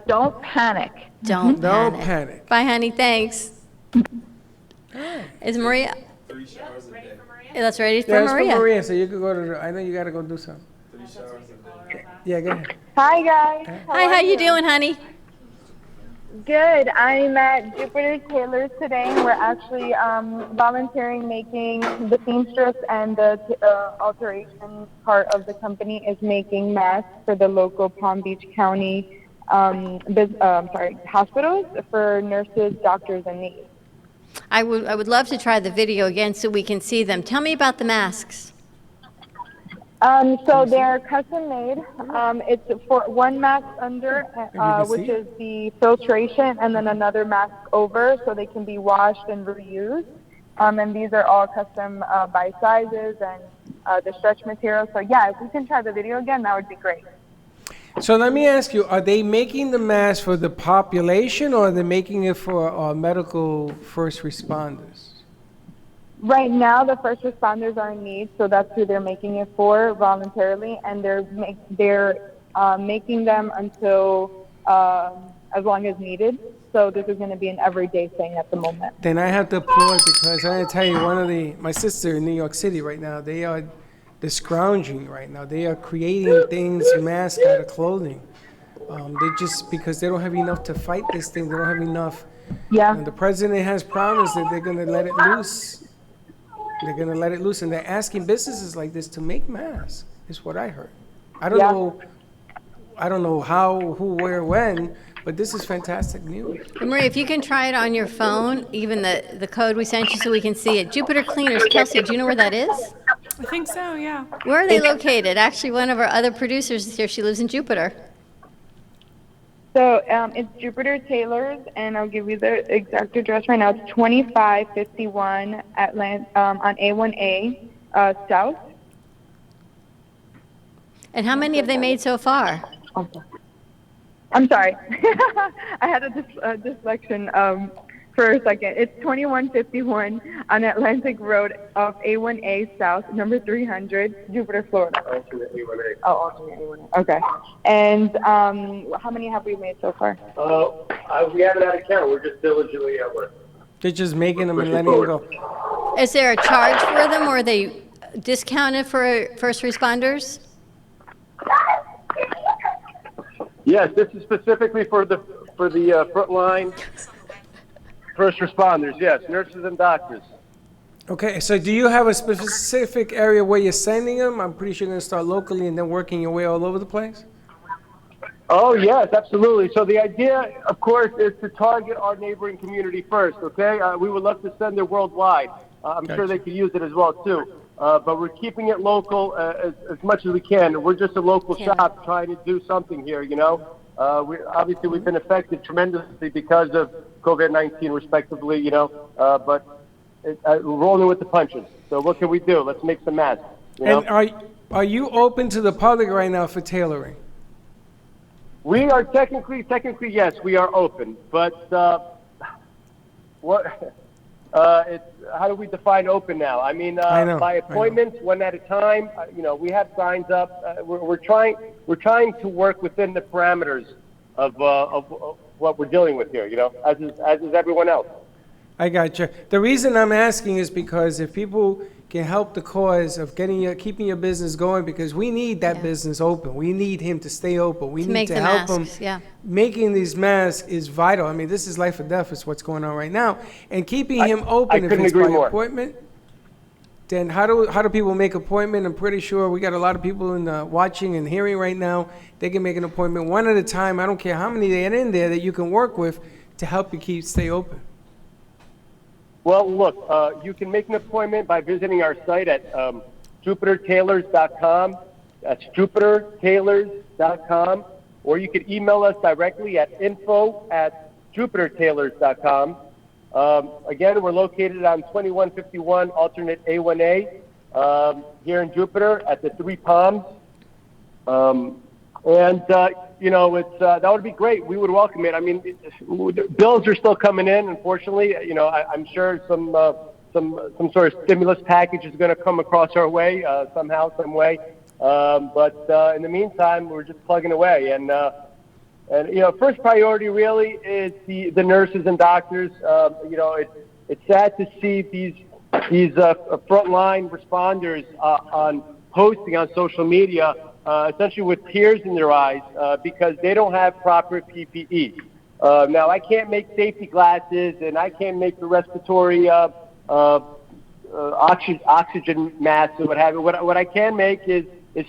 don't panic. Don't Don't panic. panic. Bye, honey. Thanks. Is Maria? Ready for Maria? Yeah, that's ready for Yeah, it's Maria. for Maria, so you could go to I know you got to go do something. Yeah, go ahead. Hi guys. Hi, how you doing, honey? Good. I'm at Jupiter Tailors today. We're actually volunteering making the seamstress, and the alteration part of the company is making masks for the local Palm Beach County hospitals for nurses, doctors, and nurses. I would love to try the video again so we can see them. Tell me about the masks. So they're custom made. It's for one mask under, which see is the filtration, and then another mask over, so they can be washed and reused. And these are all custom by sizes and the stretch material. So yeah, if we can try the video again, that would be great. So let me ask you, are they making the mask for the population or are they making it for medical first responders? Right now, the first responders are in need, so that's who they're making it for voluntarily, and they're making them until as long as needed. So this is going to be an everyday thing at the moment. Then I have to applaud because I tell you, my sister in New York City right now, they're scrounging right now. They are creating things, masks out of clothing. They just, because they don't have enough to fight this thing, they don't have enough. Yeah. And the president has promised that they're going to let it loose. They're going to let it loose, and they're asking businesses like this to make masks, is what I heard. I don't know how, who, where, when, but this is fantastic news. Maria, if you can try it on your phone, even the code we sent you so we can see it. Jupiter Cleaners. Kelsey, do you know where that is? I think so, yeah. Where are they located? Actually, one of our other producers is here. She lives in Jupiter. So it's Jupiter Tailors, and I'll give you the exact address right now. It's 2551 on A1A South. And how many have they made so far? I'm sorry. I had a dyslexia for a second. It's 2151 on Atlantic Road off A1A South, number 300, Jupiter, Florida. Alternate A1A. Oh, alternate A1A. Okay. And how many have we made so far? We haven't had a count. We're just diligently at work. They're just making them and letting them go. Is there a charge for them, or are they discounted for first responders? Yes, this is specifically for the frontline first responders. Yes, nurses and doctors. Okay, so do you have a specific area where you're sending them? I'm pretty sure you're going to start locally and then working your way all over the place. Oh, yes, absolutely. So the idea, of course, is to target our neighboring community first, okay? We would love to send it worldwide. I'm sure they could use it as well, too. But we're keeping it local as much as we can. We're just a local shop trying to do something here, you know? Obviously, we've been affected tremendously because of COVID-19, respectively, you know? But we're rolling with the punches. So what can we do? Let's make some masks, you know? And are you open to the public right now for tailoring? We are technically, yes, we are open. But how do we define open now? I mean, by appointments, one at a time. You know, we have signs up. We're trying to work within the parameters of what we're dealing with here. You know, as is everyone else. I got you. The reason I'm asking is because if people can help the cause of keeping your business going, because we need that business open. We need him to stay open. We need to help him. Yeah. Making these masks is vital. I mean, this is life or death is what's going on right now. And keeping him open, if it's by appointment, then how do people make appointment? I'm pretty sure we got a lot of people watching and hearing right now. They can make an appointment one at a time. I don't care how many they get in there that you can work with to help you stay open. Well, look, you can make an appointment by visiting our site at JupiterTailors.com. That's JupiterTailors.com. Or you can email us directly at info@JupiterTailors.com. Again, we're located on 2151 alternate A1A here in Jupiter at the Three Palms. You know, that would be great. We would welcome it. I mean, bills are still coming in, unfortunately. You know, I'm sure some sort of stimulus package is going to come across our way somehow, some way. But in the meantime, we're just plugging away. And you know, first priority really is the nurses and doctors. You know, it's sad to see these frontline responders on posting on social media. Essentially with tears in their eyes because they don't have proper PPE. Now, I can't make safety glasses and I can't make the respiratory oxygen masks or what have you. What I can make is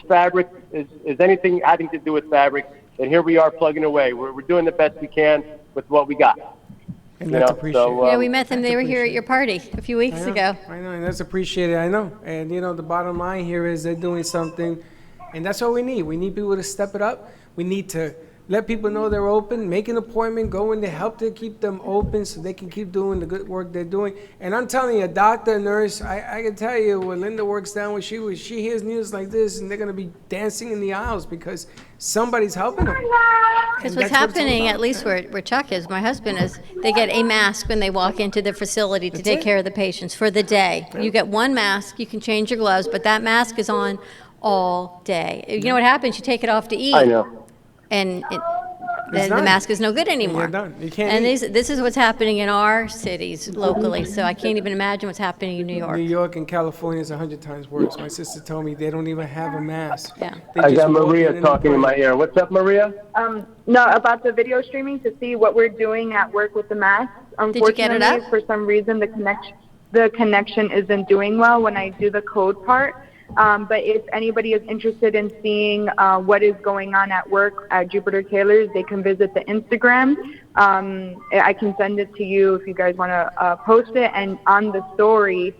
fabric, is anything having to do with fabric. And here we are plugging away. We're doing the best we can with what we got. And that's appreciated. Yeah, we met them. They were here at your party a few weeks ago. I know, and that's appreciated. I know. And, you know, the bottom line here is they're doing something. And that's all we need. We need people to step it up. We need to let people know they're open, make an appointment, go in to help to keep them open so they can keep doing the good work they're doing. And I'm telling you, a doctor, a nurse, I can tell you when Linda works down where she hears news like this and they're going to be dancing in the aisles because somebody's helping them. Because what's happening, at least where Chuck is, my husband is, they get a mask when they walk into the facility to take care of the patients for the day. Yeah. You get one mask, you can change your gloves, but that mask is on all day. You know what happens? You take it off to eat. I know. And the mask is no good anymore. You're done. You can't and eat. This is what's happening in our cities locally, so I can't even imagine what's happening in New York. New York and California is 100 times worse. My sister told me they don't even have a mask. Yeah. I got Maria talking in my ear. What's up, Maria? No, about the video streaming to see what we're doing at work with the masks. Did you get it up? For some reason, the connection isn't doing well when I do the code part. But if anybody is interested in seeing what is going on at work at Jupiter Tailors, they can visit the Instagram. I can send it to you if you guys want to post it. And on the story,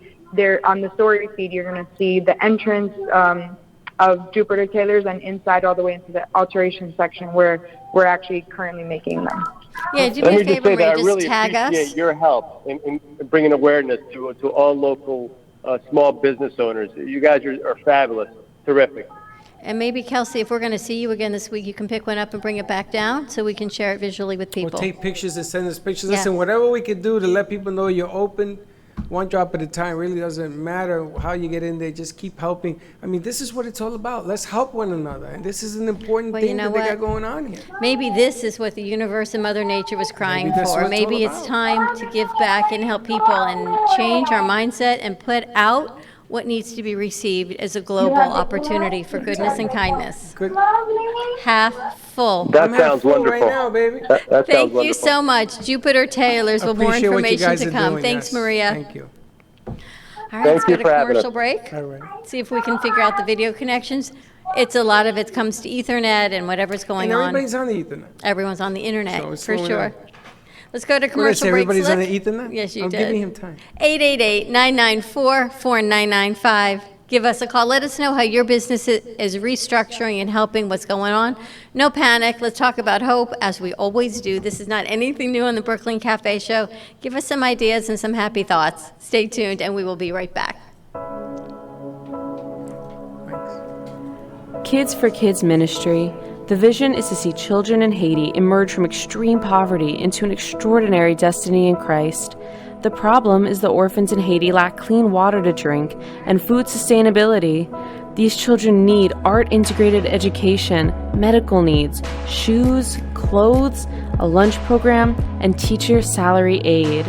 on the story feed, you're going to see the entrance of Jupiter Tailors and inside all the way into the alteration section where we're actually currently making them. Yeah, do me a favor, Maria, just tag us. I really appreciate your help in bringing awareness to all local small business owners. You guys are fabulous. Terrific. And maybe, Kelsey, if we're going to see you again this week, you can pick one up and bring it back down so we can share it visually with people. We'll take pictures and send us pictures. Yeah. Listen, whatever we can do to let people know you're open, one drop at a time, really doesn't matter how you get in there. Just keep helping. I mean, this is what it's all about. Let's help one another. And this is an important thing that they got going on here. Maybe this is what the universe and Mother Nature was crying for. Maybe it's time to give back and help people and change our mindset and put out what needs to be received as a global opportunity for goodness and kindness. Good. Half full. That sounds wonderful. Right now, baby. That Thank you so much. Jupiter Tailors with more information to come. Doing, Thanks, yes. Maria. Thank you. All right, Thank let's go you to for having commercial us. break. All right. See if we can figure out the video connections. It's a lot of it comes to Ethernet and whatever's going And on. everybody's on the Ethernet. Everyone's on the internet, So it's for slowing sure. down. Let's go to What did I commercial say, break. everybody's on Slick. the Ethernet? Yes, you I'm did. giving him time. 888-994-4995. Give us a call. Let us know how your business is restructuring and helping what's going on. No panic. Let's talk about hope, as we always do. This is not anything new on the Brooklyn Cafe Show. Give us some ideas and some happy thoughts. Stay tuned, and we will be right back. Kids for Kids Ministry. The vision is to see children in Haiti emerge from extreme poverty into an extraordinary destiny in Christ. The problem is the orphans in Haiti lack clean water to drink and food sustainability. These children need art-integrated education, medical needs, shoes, clothes, a lunch program, and teacher salary aid.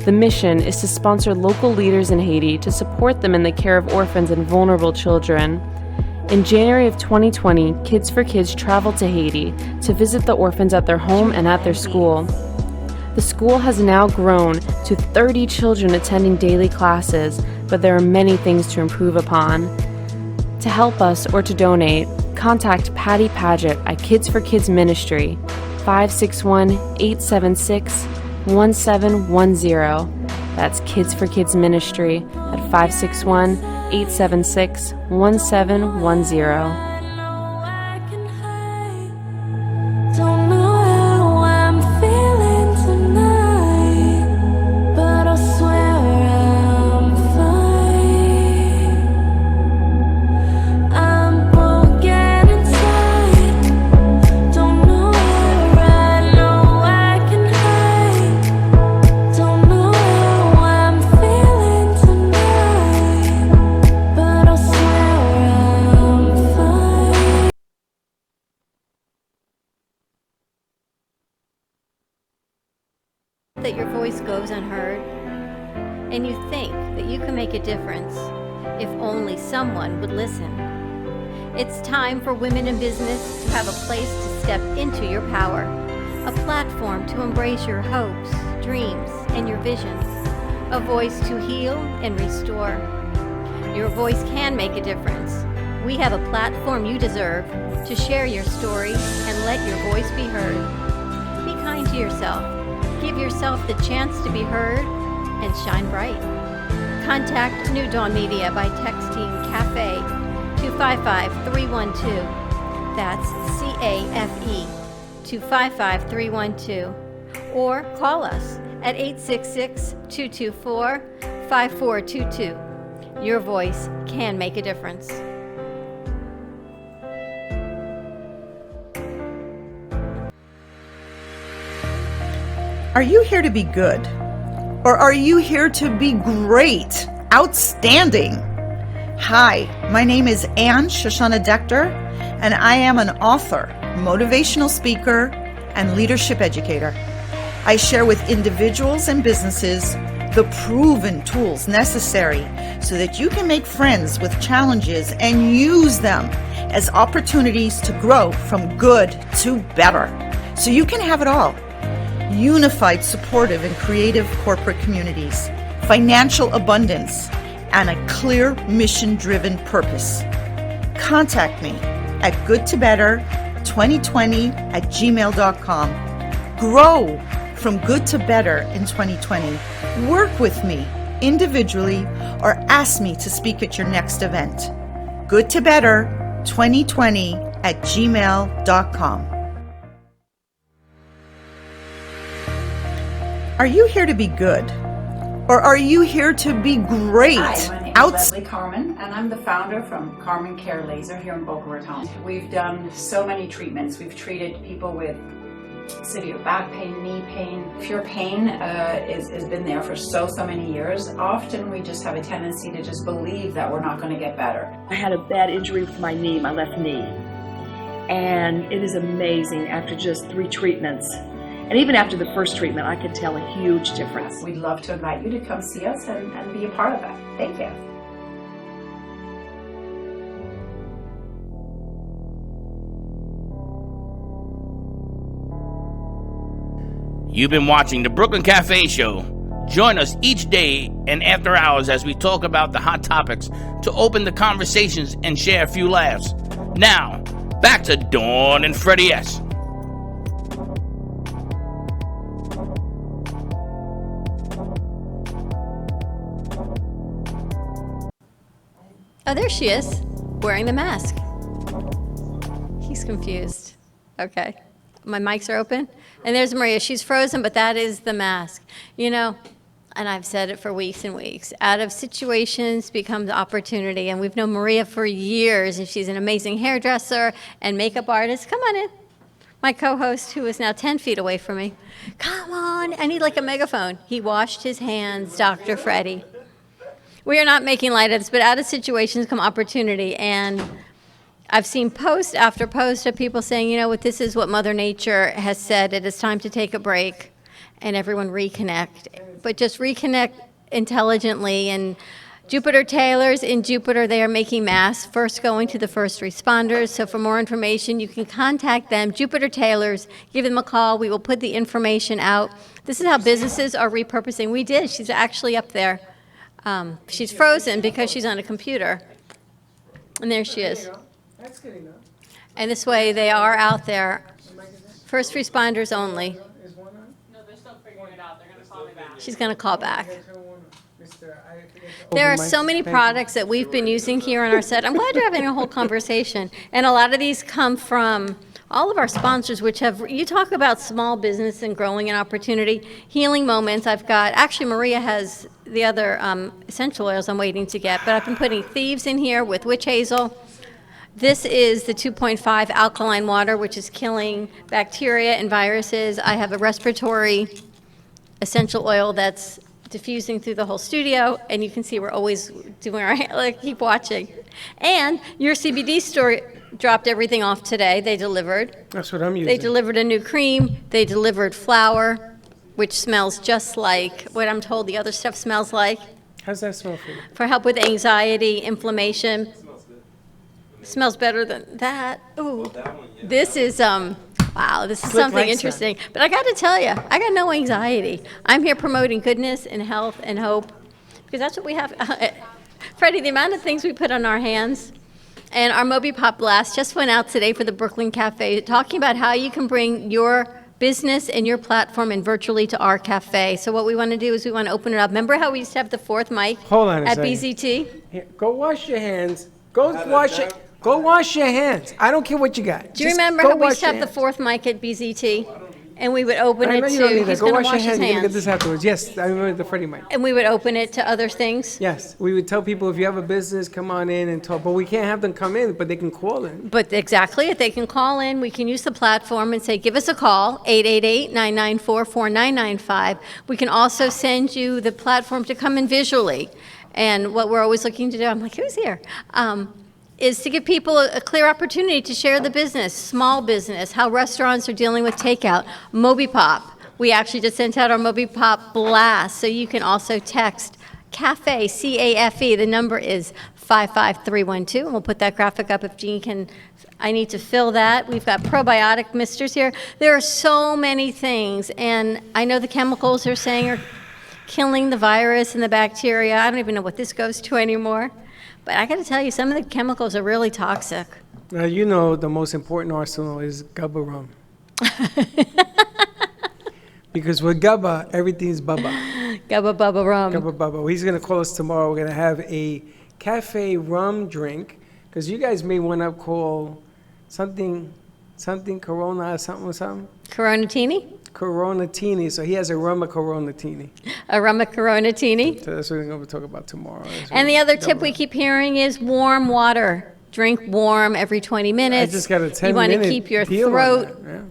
The mission is to sponsor local leaders in Haiti to support them in the care of orphans and vulnerable children. In January of 2020, Kids for Kids traveled to Haiti to visit the orphans at their home and at their school. The school has now grown to 30 children attending daily classes, but there are many things to improve upon. To help us or to donate, contact Patty Paget at Kids for Kids Ministry, 561-876-1710. That's Kids for Kids Ministry at 561-876-1710. That your voice goes unheard, and you think that you can make a difference if only someone would listen. It's time for women in business to have a place to step into your power, a platform to embrace your hopes, dreams, and your visions, a voice to heal and restore. Your voice can make a difference. We have a platform you deserve to share your story and let your voice be heard. Be kind to yourself. Give yourself the chance to be heard and shine bright. Contact New Dawn Media by texting CAFE to 55312. That's CAFE to 55312. Or call us at 866-224-5422. Your voice can make a difference. Are you here to be good? Or are you here to be great, outstanding? Hi, my name is Anne Shoshana Dector, and I am an author, motivational speaker, and leadership educator. I share with individuals and businesses the proven tools necessary so that you can make friends with challenges and use them as opportunities to grow from good to better, so you can have it all. Unified, supportive, and creative corporate communities, financial abundance, and a clear mission-driven purpose. Contact me at goodtobetter2020@gmail.com. Grow from good to better in 2020. Work with me individually or ask me to speak at your next event. goodtobetter2020@gmail.com. Are you here to be good? Or are you here to be great? Hi, my name is Leslie Carmen, and I'm the founder from Carmen Care Laser here in Boca Raton. We've done so many treatments. We've treated people with severe back pain, knee pain. If your pain has been there for so many years, often we just have a tendency to just believe that we're not going to get better. I had a bad injury with my knee, my left knee, and it is amazing after just 3 treatments. And even after the first treatment, I could tell a huge difference. We'd love to invite you to come see us and be a part of that. Thank you. You've been watching the Brooklyn Cafe Show. Join us each day and after hours as we talk about the hot topics to open the conversations and share a few laughs. Now, back to Dawn and Freddie S. Oh, there she is, wearing the mask. He's confused. Okay. My mics are open. And there's Maria. She's frozen, but that is the mask. You know, and I've said it for weeks and weeks, out of situations becomes opportunity. And we've known Maria for years, and she's an amazing hairdresser and makeup artist. Come on in. My co-host, who is now 10 feet away from me. Come on. I need like a megaphone. He washed his hands, Dr. Freddie. We are not making light of this, but out of situations come opportunity. And I've seen post after post of people saying, you know what, this is what Mother Nature has said. It is time to take a break and everyone reconnect. But just reconnect intelligently. And Jupiter Tailors in Jupiter, they are making masks, first going to the first responders. So for more information, you can contact them, Jupiter Tailors, give them a call. We will put the information out. This is how businesses are repurposing. We did. She's actually up there. She's frozen because she's on a computer. And there she is. That's good enough. And this way they are out there. First responders only. No, they're still figuring it out. They're going to call me back. She's going to call back. There are so many products that we've been using here on our set. I'm glad you're having a whole conversation. And a lot of these come from all of our sponsors, which have, you talk about small business and growing an opportunity, healing moments. I've got, actually Maria has the other essential oils I'm waiting to get, but I've been putting Thieves in here with witch hazel. This is the 2.5 alkaline water, which is killing bacteria and viruses. I have a respiratory essential oil that's diffusing through the whole studio, and you can see we're always doing our, like, keep watching. And your CBD store dropped everything off today. They delivered. That's what I'm using. They delivered a new cream. They delivered flour, which smells just like what I'm told the other stuff smells like. How's that smell for you? For help with anxiety, inflammation. Smells better than that. Ooh. This is, wow, this is Click something like interesting. But I got to tell you, I got no anxiety. I'm here promoting goodness and health and hope, because that's what we have. Freddie, the amount of things we put on our hands. And our Moby Pop Blast just went out today for the Brooklyn Cafe, talking about how you can bring your business and your platform and virtually to our cafe. So what we want to do is we want to open it up. Remember how we used to have the fourth mic Hold on a at second. BZT? Here, go wash your hands. Go wash it. Go wash your hands. I don't care what you got. Do you Just remember go how we wash used to have your the fourth mic at BZT? And we would open I it know you don't need to, that. he's Go going to wash your wash his hands. You're gonna get hands. this afterwards. Yes, I remember the Freddie mic. And we would open it to other things. Yes, we would tell people if you have a business, come on in and talk. But we can't have them come in, but they can call in. But exactly, if they can call in, we can use the platform and say, give us a call, 888-994-4995. We can also send you the platform to come in visually. And what we're always looking to do, I'm like, who's here? Is to give people a clear opportunity to share the business, small business, how restaurants are dealing with takeout. Moby Pop. We actually just sent out our Moby Pop Blast, so you can also text CAFE, C-A-F-E. The number is 55312, and we'll put that graphic up if Jean can. I need to fill that. We've got probiotic misters here. There are so many things, and I know the chemicals they're saying are killing the virus and the bacteria. I don't even know what this goes to anymore. But I got to tell you, some of the chemicals are really toxic. Now, you know the most important arsenal is Gubba rum. Because with Gubba, everything's Bubba. Gubba Bubba Rum. Gubba Bubba. He's going to call us tomorrow. We're going to have a cafe rum drink. Because you guys made one up called something Corona, something. Coronatini? Coronatini. So he has a rum of Coronatini. A rum of Coronatini. So that's what we're going to talk about tomorrow. And the other tip we keep hearing is warm water. Drink warm every 20 minutes. I just got a 10-minute You want to keep your deal on throat that, yeah.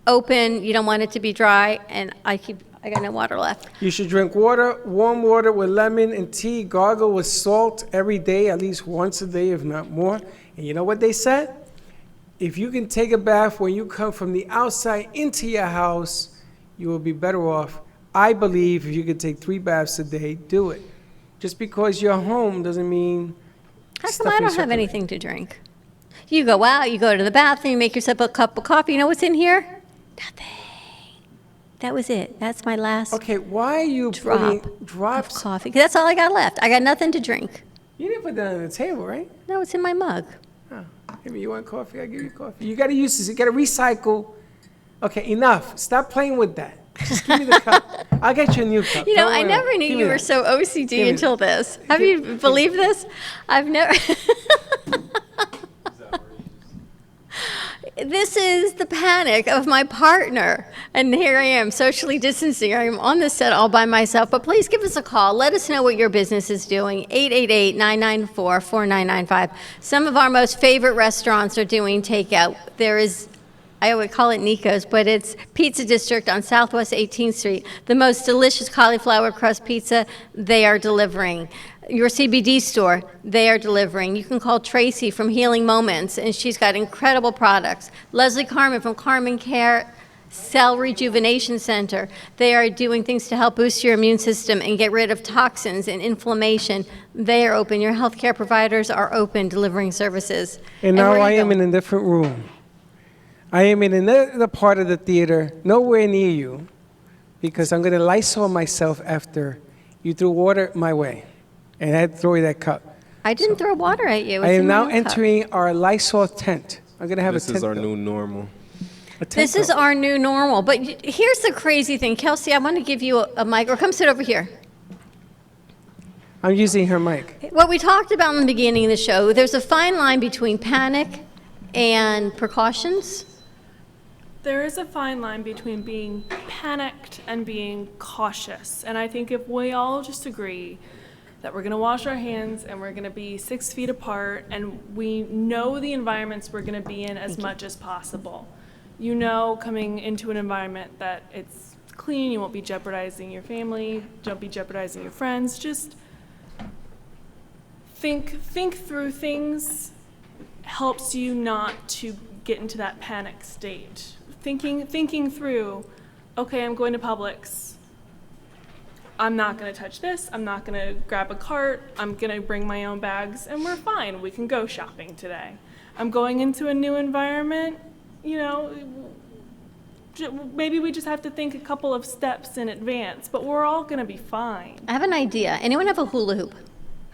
open. You don't want it to be dry. And I got no water left. You should drink water, warm water with lemon and tea. Gargle with salt every day, at least once a day, if not more. And you know what they said? If you can take a bath when you come from the outside into your house, you will be better off. I believe if you could take 3 baths a day, do it. Just because you're home doesn't mean. How come I don't have anything to drink? You go out, you go to the bathroom, you make yourself a cup of coffee. You know what's in here? Nothing. That was it. That's my last Okay, why are you drop putting drops? of coffee. That's all I got left. I got nothing to drink. You didn't put that on the table, right? No, it's in my mug. Oh, maybe you want coffee? I'll give you coffee. You got to use this. You got to recycle. Okay, enough. Stop playing with that. Just give me the cup. I'll get you a new cup. You know, Don't I worry. never knew Give me you were that. so Give OCD me until this. Have you believed this? I've never. This is the panic of my partner. And here I am, socially distancing. I'm on the set all by myself. But please give us a call. Let us know what your business is doing. 888-994-4995. Some of our most favorite restaurants are doing takeout. There is, I would call it Nico's, but it's Pizza District on Southwest 18th Street. The most delicious cauliflower crust pizza they are delivering. Your CBD store, they are delivering. You can call Tracy from Healing Moments, and she's got incredible products. Leslie Carmen from Carmen Care Cell Rejuvenation Center. They are doing things to help boost your immune system and get rid of toxins and inflammation. They are open. Your healthcare providers are open, delivering services. And now where are I you am in going? a different room. I am in another part of the theater, nowhere near you, because I'm going to Lysol myself after you threw water my way. And I had to throw you that cup. I didn't throw water at you. I It's am in my now own cup. entering our Lysol tent. I'm going to have This a tent. is our though. new normal. A tent This is though. our new normal. But here's the crazy thing. Kelsey, I want to give you a mic, or come sit over here. I'm using her mic. What we talked about in the beginning of the show, there's a fine line between panic and precautions. There is a fine line between being panicked and being cautious. And I think if we all just agree that we're going to wash our hands and we're going to be 6 feet apart and we know the environments we're going to be in as much as possible. You know, coming into an environment that it's clean, you won't be jeopardizing your family, don't be jeopardizing your friends. Just think through things helps you not to get into that panic state. Thinking through, okay, I'm going to Publix. I'm not going to touch this. I'm not going to grab a cart. I'm going to bring my own bags, and we're fine. We can go shopping today. I'm going into a new environment. You know, maybe we just have to think a couple of steps in advance, but we're all going to be fine. I have an idea. Anyone have a hula hoop?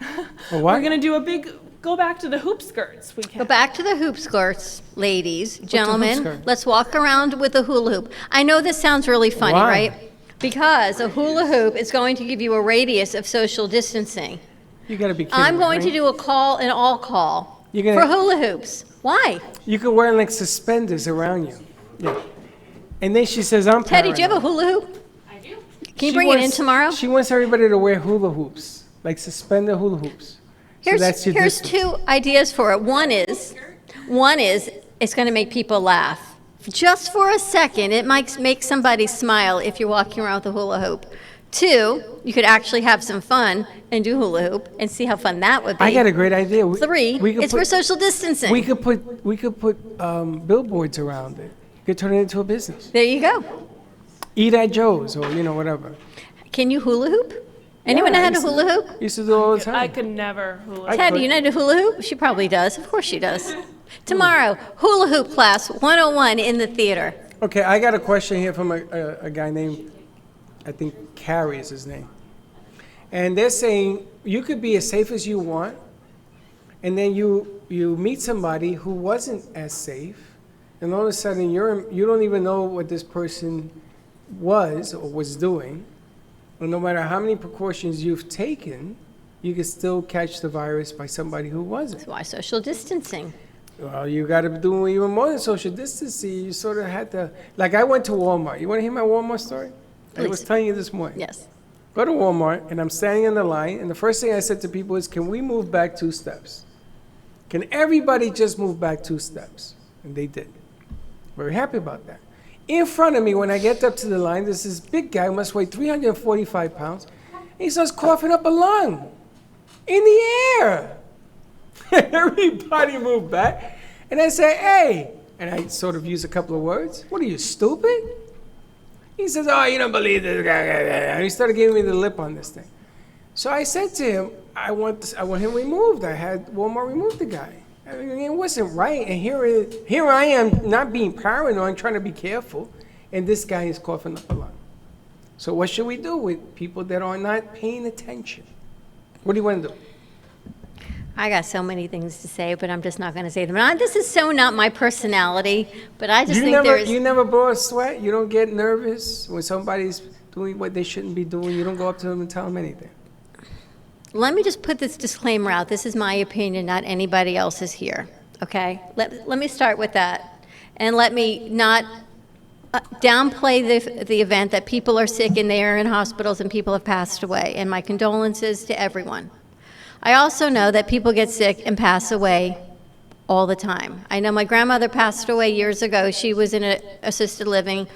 A what? We're going to do a big, go back to the hoop skirts. We can. Go back to the hoop skirts, ladies, gentlemen. skirt? Let's walk around with a hula hoop. I know this sounds really funny, Why? right? Because a hula hoop is going to give you a radius of social distancing. You got to be kidding I'm me, going to right? do a call and all call You're gonna- for hula hoops. Why? You could wear like suspenders around you. Yeah. And then she says, I'm Teddy, do you have a paranoid. hula hoop? I do. Can you She bring it in wants- tomorrow? She wants everybody to wear hula hoops, like suspender hula hoops. So that's your Here's distance. two ideas for it. One is it's going to make people laugh. Just for a second, it might make somebody smile if you're walking around with a hula hoop. Two, you could actually have some fun and do hula hoop and see how fun that would be. I got a great idea. Three, we could it's for social distancing. We could put billboards around it. You could turn it into a business. There you go. Eat at Joe's or whatever. Can you hula hoop? Anyone know I how to used hula hoop? Used to do it all the time. I could never hula. I Ted, could. do you know how to hula hoop? She probably does. Of course she does. Tomorrow, hula hoop class 101 in the theater. Okay, I got a question here from a guy named, I think Carrie is his name. And they're saying you could be as safe as you want, and then you meet somebody who wasn't as safe, and all of a sudden you don't even know what this person was or was doing. And no matter how many precautions you've taken, you can still catch the virus by somebody who wasn't. That's why social distancing. Well, you got to do even more than social distancing. You sort of had to, like I went to Walmart. You want to hear my Walmart story? I was Please. telling you this morning. Yes. Go to Walmart, and I'm standing in the line, and the first thing I said to people is, can we move back 2 steps? Can everybody just move back 2 steps? And they did. Very happy about that. In front of me, when I get up to the line, there's this big guy who must weigh 345 pounds, and he starts coughing up a lung in the air. Everybody moved back, and I say, hey, and I sort of use a couple of words. What are you, stupid? He says, oh, you don't believe this. And he started giving me the lip on this thing. So I said to him, I want him removed. I had Walmart remove the guy. I mean, it wasn't right. And here I am not being paranoid, trying to be careful. and this guy is coughing up a lung. So what should we do with people that are not paying attention? What do you want to do? I got so many things to say, but I'm just not going to say them. This is so not my personality, but I just think there's... You never blow a sweat? You don't get nervous when somebody's doing what they shouldn't be doing? You don't go up to them and tell them anything? Let me just put this disclaimer out. This is my opinion, not anybody else's here, okay? Let me start with that. And let me not downplay the event that people are sick and they are in hospitals and people have passed away. And my condolences to everyone. I also know that people get sick and pass away all the time. I know my grandmother passed away years ago. She was in an assisted living,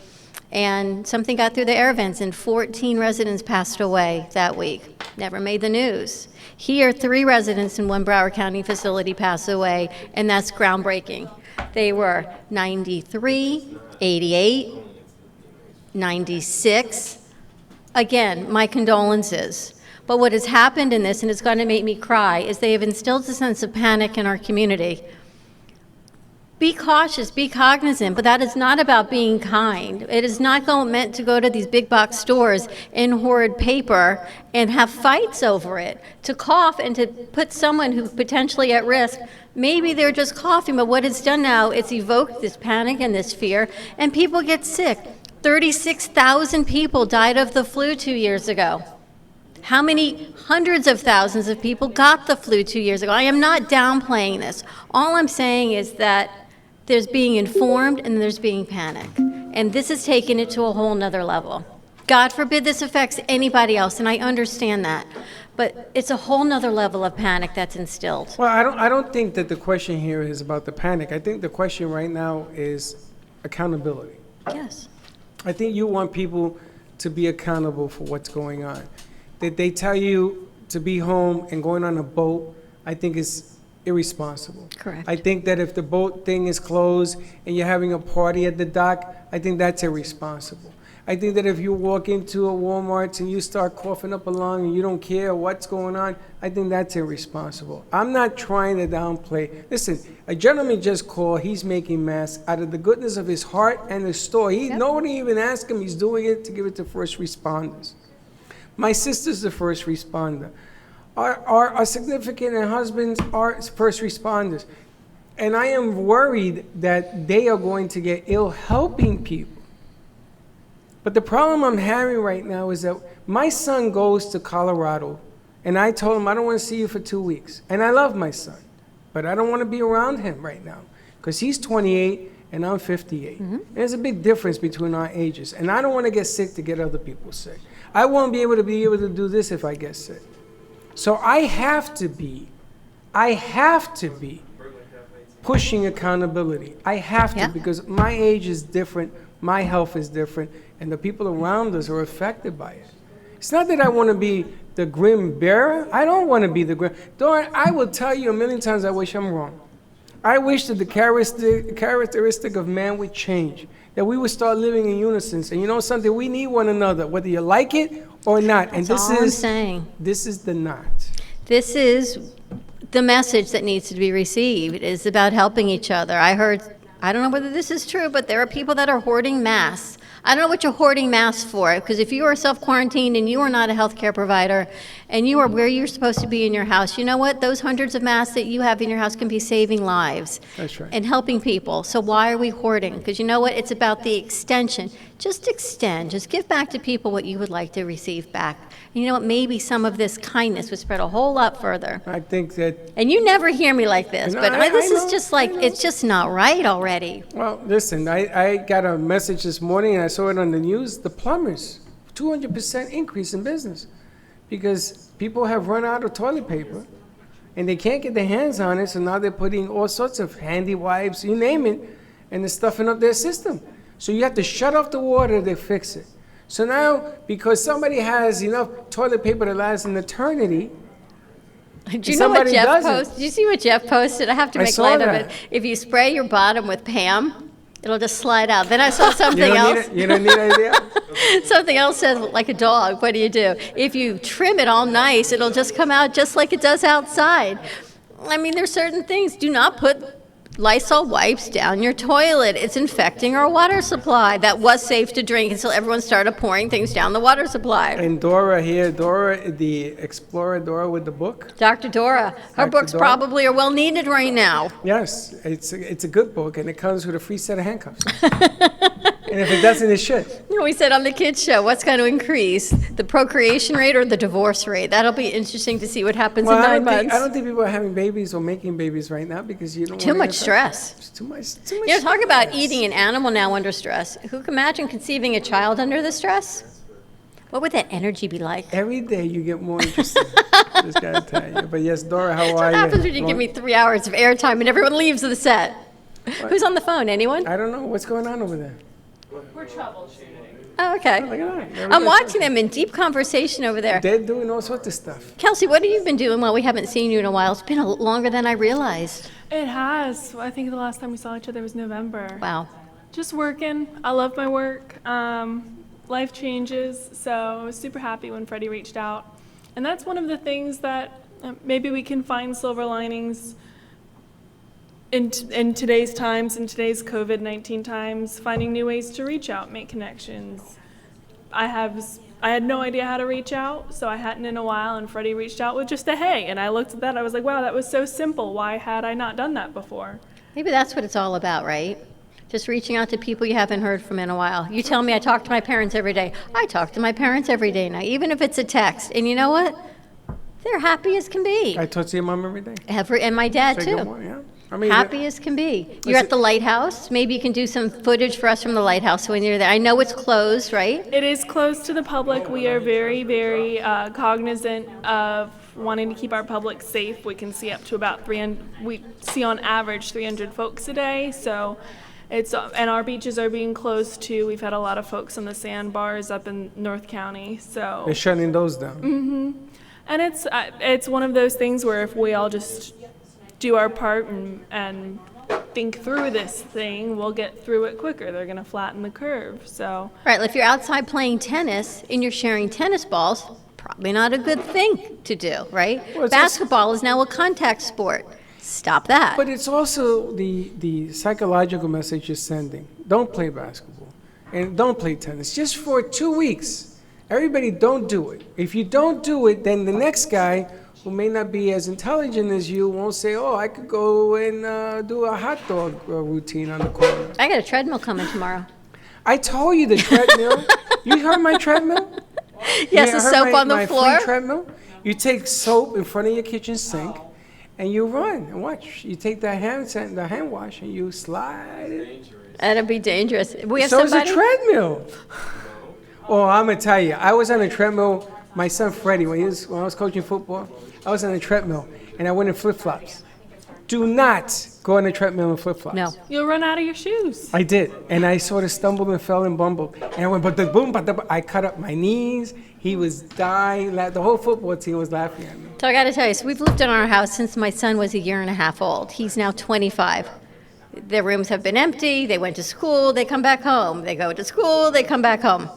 and something got through the air vents, and 14 residents passed away that week. Never made the news. Here, 3 residents in one Broward County facility passed away, and that's groundbreaking. They were 93, 88, 96. Again, my condolences. But what has happened in this, and it's going to make me cry, is they have instilled a sense of panic in our community. Be cautious, be cognizant, but that is not about being kind. It is not meant to go to these big box stores and hoard paper and have fights over it. To cough and to put someone who's potentially at risk, maybe they're just coughing, but what it's done now, it's evoked this panic and this fear, and people get sick. 36,000 people died of the flu 2 years ago. How many hundreds of thousands of people got the flu 2 years ago? I am not downplaying this. All I'm saying is that there's being informed and there's being panic. And this has taken it to a whole nother level. God forbid this affects anybody else, and I understand that. But it's a whole nother level of panic that's instilled. Well, I don't think that the question here is about the panic. I think the question right now is accountability. Yes. I think you want people to be accountable for what's going on. That they tell you to be home and going on a boat, I think is irresponsible. Correct. I think that if the boat thing is closed and you're having a party at the dock, I think that's irresponsible. I think that if you walk into a Walmart and you start coughing up a lung and you don't care what's going on, I think that's irresponsible. I'm not trying to downplay. Listen, a gentleman just called. He's making masks out of the goodness of his heart and his store. Nobody even asked him. He's doing it to give it to first responders. My sister's the first responder. Our significant and husbands are first responders. And I am worried that they are going to get ill helping people. But the problem I'm having right now is that my son goes to Colorado, and I told him I don't want to see you for 2 weeks. And I love my son, but I don't want to be around him right now because he's 28 and I'm 58. Mm-hmm. There's a big difference between our ages. And I don't want to get sick to get other people sick. I won't be able to do this if I get sick. So I have to be pushing accountability. I have to, because my age is different, my health is different, and the people around us are affected by it. It's not that I want to be the grim bearer. I don't want to be the grim. I will tell you a million times I wish I'm wrong. I wish that the characteristic of man would change, that we would start living in unison. And you know something? We need one another, whether you like it or not. That's all I'm saying. This is the not. This is the message that needs to be received. It is about helping each other. I don't know whether this is true, but there are people that are hoarding masks. I don't know what you're hoarding masks for, because if you are self-quarantined and you are not a healthcare provider and you are where you're supposed to be in your house, you know what? Those hundreds of masks that you have in your house can be saving lives. That's right. And helping people. So why are we hoarding? Because you know what? It's about the extension. Just extend. Just give back to people what you would like to receive back. And you know what? Maybe some of this kindness would spread a whole lot further. I think that... And you never hear me like this, but this is just like, it's just not right already. Well, listen, I got a message this morning, and I saw it on the news. The plumbers, 200% increase in business because people have run out of toilet paper, and they can't get their hands on it, so now they're putting all sorts of handy wipes, you name it, and they're stuffing up their system. So you have to shut off the water to fix it. So now, because somebody has enough toilet paper to last an eternity, do you know what Jeff posted? Did you see what Jeff posted? I have to make light of it. If you spray your bottom with Pam, it'll just slide out. Then I saw something else. You don't need an idea? Something else says, like a dog, what do? If you trim it all nice, it'll just come out just like it does outside. I mean, there's certain things. Do not put Lysol wipes down your toilet. It's infecting our water supply that was safe to drink until everyone started pouring things down the water supply. And Dora here, Dora, the explorer Dora with the book. Dr. Dora, her Dr. books Dora? probably are well needed right now. Yes, it's a good book, and it comes with a free set of handcuffs. And if it doesn't, it should. You know, we said on the kids show, what's going to increase, the procreation rate or the divorce rate? That'll be interesting to see what happens in 9 months. I don't think people are having babies or making babies right now because you don't Too wanna much get stress. It's too much. You know, talk about eating an animal now under stress. Who can imagine conceiving a child under the stress? What would that energy be like? Every day you get more interested. Just gotta tell you. But yes, Dora, how are you? What happens when you give me 3 hours of airtime and everyone leaves the set? Who's on the phone? Anyone? I don't know. What's going on over there? We're troubleshooting. Oh, okay. Look at that. I'm watching them in deep conversation over there. They're doing all sorts of stuff. Kelsey, what have you been doing while we haven't seen you in a while? It's been longer than I realized. It has. I think the last time we saw each other was November. Wow. Just working. I love my work. Life changes, so I was super happy when Freddie reached out. And that's one of the things that maybe we can find silver linings in today's times, in today's COVID-19 times, finding new ways to reach out, make connections. I had no idea how to reach out, so I hadn't in a while, and Freddie reached out with just a hey, and I looked at that, I was like, wow, that was so simple. Why had I not done that before? Maybe that's what it's all about, right? Just reaching out to people you haven't heard from in a while. You tell me I talk to my parents every day. I talk to my parents every day now, even if it's a text. And you know what? They're happy as can be. I talk to your mom every day. And my dad, Say too. good morning, yeah. I mean, Happy as can be. You're at the lighthouse. Maybe you can do some footage for us from the lighthouse when you're there. I know it's closed, right? It is closed to the public. We are very, very cognizant of wanting to keep our public safe. We can see up to about 300. We see on average 300 folks a day. So it's and our beaches are being closed too. We've had a lot of folks on the sandbars up in North County. So they're shutting those down. Mm-hmm. And it's one of those things where if we all just do our part and think through this thing, we'll get through it quicker. They're going to flatten the curve. So Right, if you're outside playing tennis and you're sharing tennis balls, probably not a good thing to do, right? Well, Basketball is now a contact sport. Stop that. But it's also the psychological message you're sending. Don't play basketball and don't play tennis. Just for 2 weeks. Everybody don't do it. If you don't do it, then the next guy who may not be as intelligent as you won't say, oh, I could go and do a hot dog routine on the corner. I got a treadmill coming tomorrow. I told you the treadmill. You heard my treadmill? Yes, the soap on the my floor. Free treadmill. You take soap in front of your kitchen sink, and you run and watch. You take the hand wash, and you slide it. That'd be dangerous. We have So somebody. it's a treadmill. Oh, I'm gonna tell you, I was on a treadmill. My son Freddie, when I was coaching football, I was on a treadmill, and I went in flip-flops. Do not go on a treadmill in flip-flops. No. you'll run out of your shoes. I did, and I sort of stumbled and fell and bumbled, and I went, but the boom, I cut up my knees. He was dying. The whole football team was laughing at me. So I got to tell you, so we've lived in our house since my son was 1.5 years old. He's now 25. Their rooms have been empty. They went to school. They come back home. They go to school. They come back home.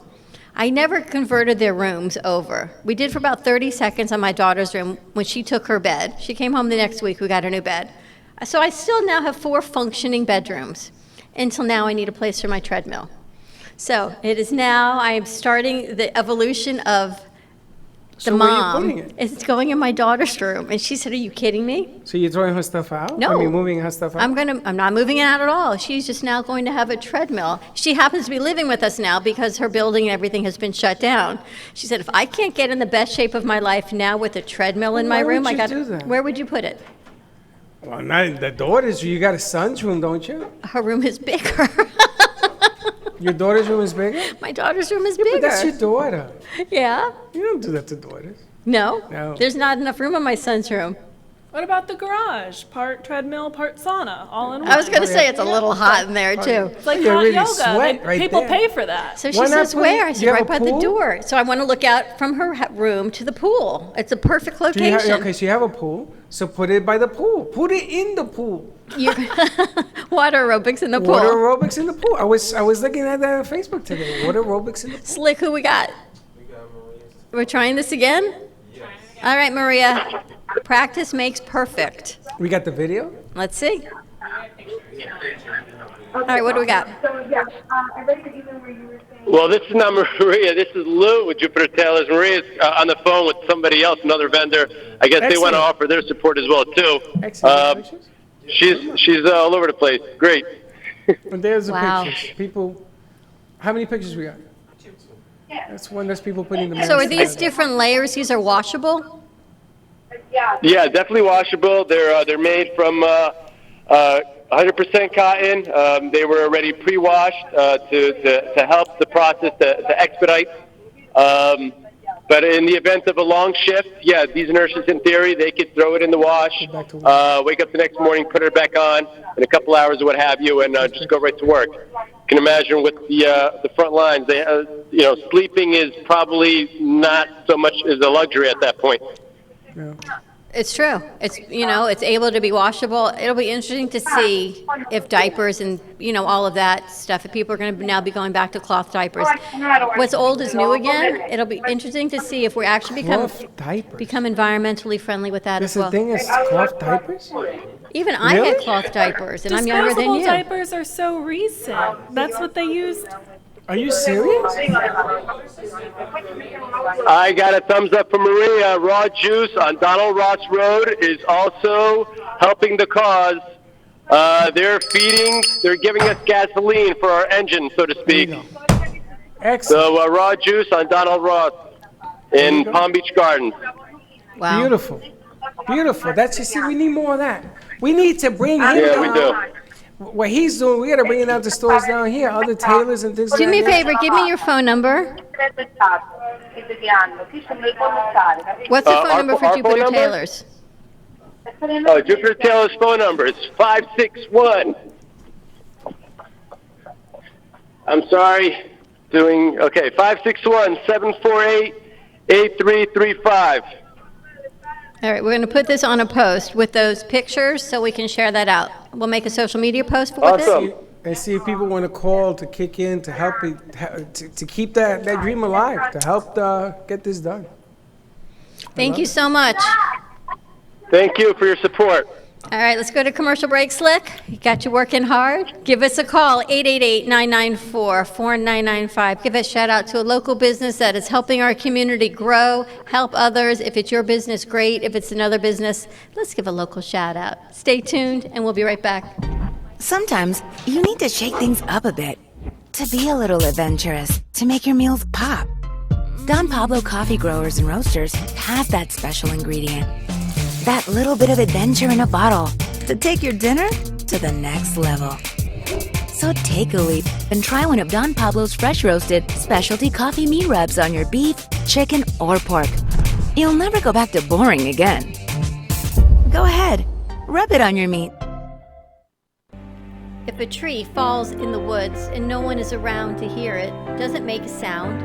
I never converted their rooms over. We did for about 30 seconds on my daughter's room when she took her bed. She came home the next week. We got a new bed. So I still now have 4 functioning bedrooms. Until now, I need a place for my treadmill. So it is now, I am starting the evolution of the So where are you mom. putting it? It's going in my daughter's room. And she said, are you kidding me? So you're throwing her stuff out? No. I mean, moving her stuff out? I'm not moving it out at all. She's just now going to have a treadmill. She happens to be living with us now because her building and everything has been shut down. She said, if I can't get in the best shape of my life now with a treadmill in my Why room, would I you got do that? Where would you put it? Well, not the daughter's. You got a son's room, don't you? Her room is bigger. Your daughter's room is bigger? My daughter's room is Yeah, bigger. but that's your daughter. Yeah. You don't do that to daughters. No. No. There's not enough room in my son's room. What about the garage? Part treadmill, part sauna, all in one. I was going to say it's a little hot in there too. It's like You hot really yoga. sweat right People there. pay for that. So she Why not says, put where? it- I do said, you have right a by the pool? door. So I want to look out from her room to the pool. It's a perfect Do you location. okay, so you have a pool. So put it by the pool. Put it in the pool. Water aerobics in the pool. Water aerobics in the pool. I was looking at that on Facebook today. Water aerobics in the pool. Slick, who we got? We're trying this again? All right, Maria. Practice makes perfect. We got the video. Let's see. All right, what do we got? Well, this is not Maria. This is Lou with Jupiter Tailors. Maria's on the phone with somebody else, another vendor. I guess they want to offer their support as well too. She's all over the place. Great. And there's the pictures. People, how many pictures we got? That's one. That's people putting the. So are these different layers? These are washable? Yeah, definitely washable. They're made from 100% cotton. They were already pre-washed to help the process to expedite. But in the event of a long shift, yeah, these nurses, in theory, they could throw it in the wash, wake up the next morning, put it back on in a couple hours or what have you, and just go right to work. You can imagine with the front lines, they, sleeping is probably not so much as a luxury at that point. Yeah. It's true. It's, it's able to be washable. It'll be interesting to see if diapers and, all of that stuff, if people are going to now be going back to cloth diapers. What's old is new again. It'll be interesting to see if we're actually become environmentally friendly with that as well. This thing is cloth diapers? Even I had cloth diapers, and I'm younger than you. Disposable diapers are so recent. That's what they used. Are you serious? I got a thumbs up from Maria. Raw Juice on Donald Ross Road is also helping the cause. They're giving us gasoline for our engine, so to speak. Excellent. So Raw Juice on Donald Ross in Palm Beach Gardens. Wow. Beautiful. Beautiful. That's, you see, we need more of that. We need to bring him Yeah, down. we do. What he's doing, we got to bring it out to stores down here, other tailors and things like that. Do me a favor, give me your phone number. What's the phone number for Jupiter Tailors? Oh, Jupiter Tailors phone number is 561. I'm sorry. 561-748-8335. All right, we're going to put this on a post with those pictures so we can share that out. We'll make a social media post for this. And see if people want to call to kick in to help to keep that dream alive, to help get this done. Thank you so much. Thank you for your support. All right, let's go to commercial break, Slick. You got you working hard. Give us a call, 888-994-4995. Give a shout out to a local business that is helping our community grow, help others. If it's your business, great. If it's another business, let's give a local shout out. Stay tuned, and we'll be right back. Sometimes you need to shake things up a bit, to be a little adventurous, to make your meals pop. Don Pablo Coffee Growers and Roasters have that special ingredient. That little bit of adventure in a bottle to take your dinner to the next level. So take a leap and try one of Don Pablo's fresh roasted specialty coffee meat rubs on your beef, chicken, or pork. You'll never go back to boring again. Go ahead, rub it on your meat. If a tree falls in the woods and no one is around to hear it, does it make a sound?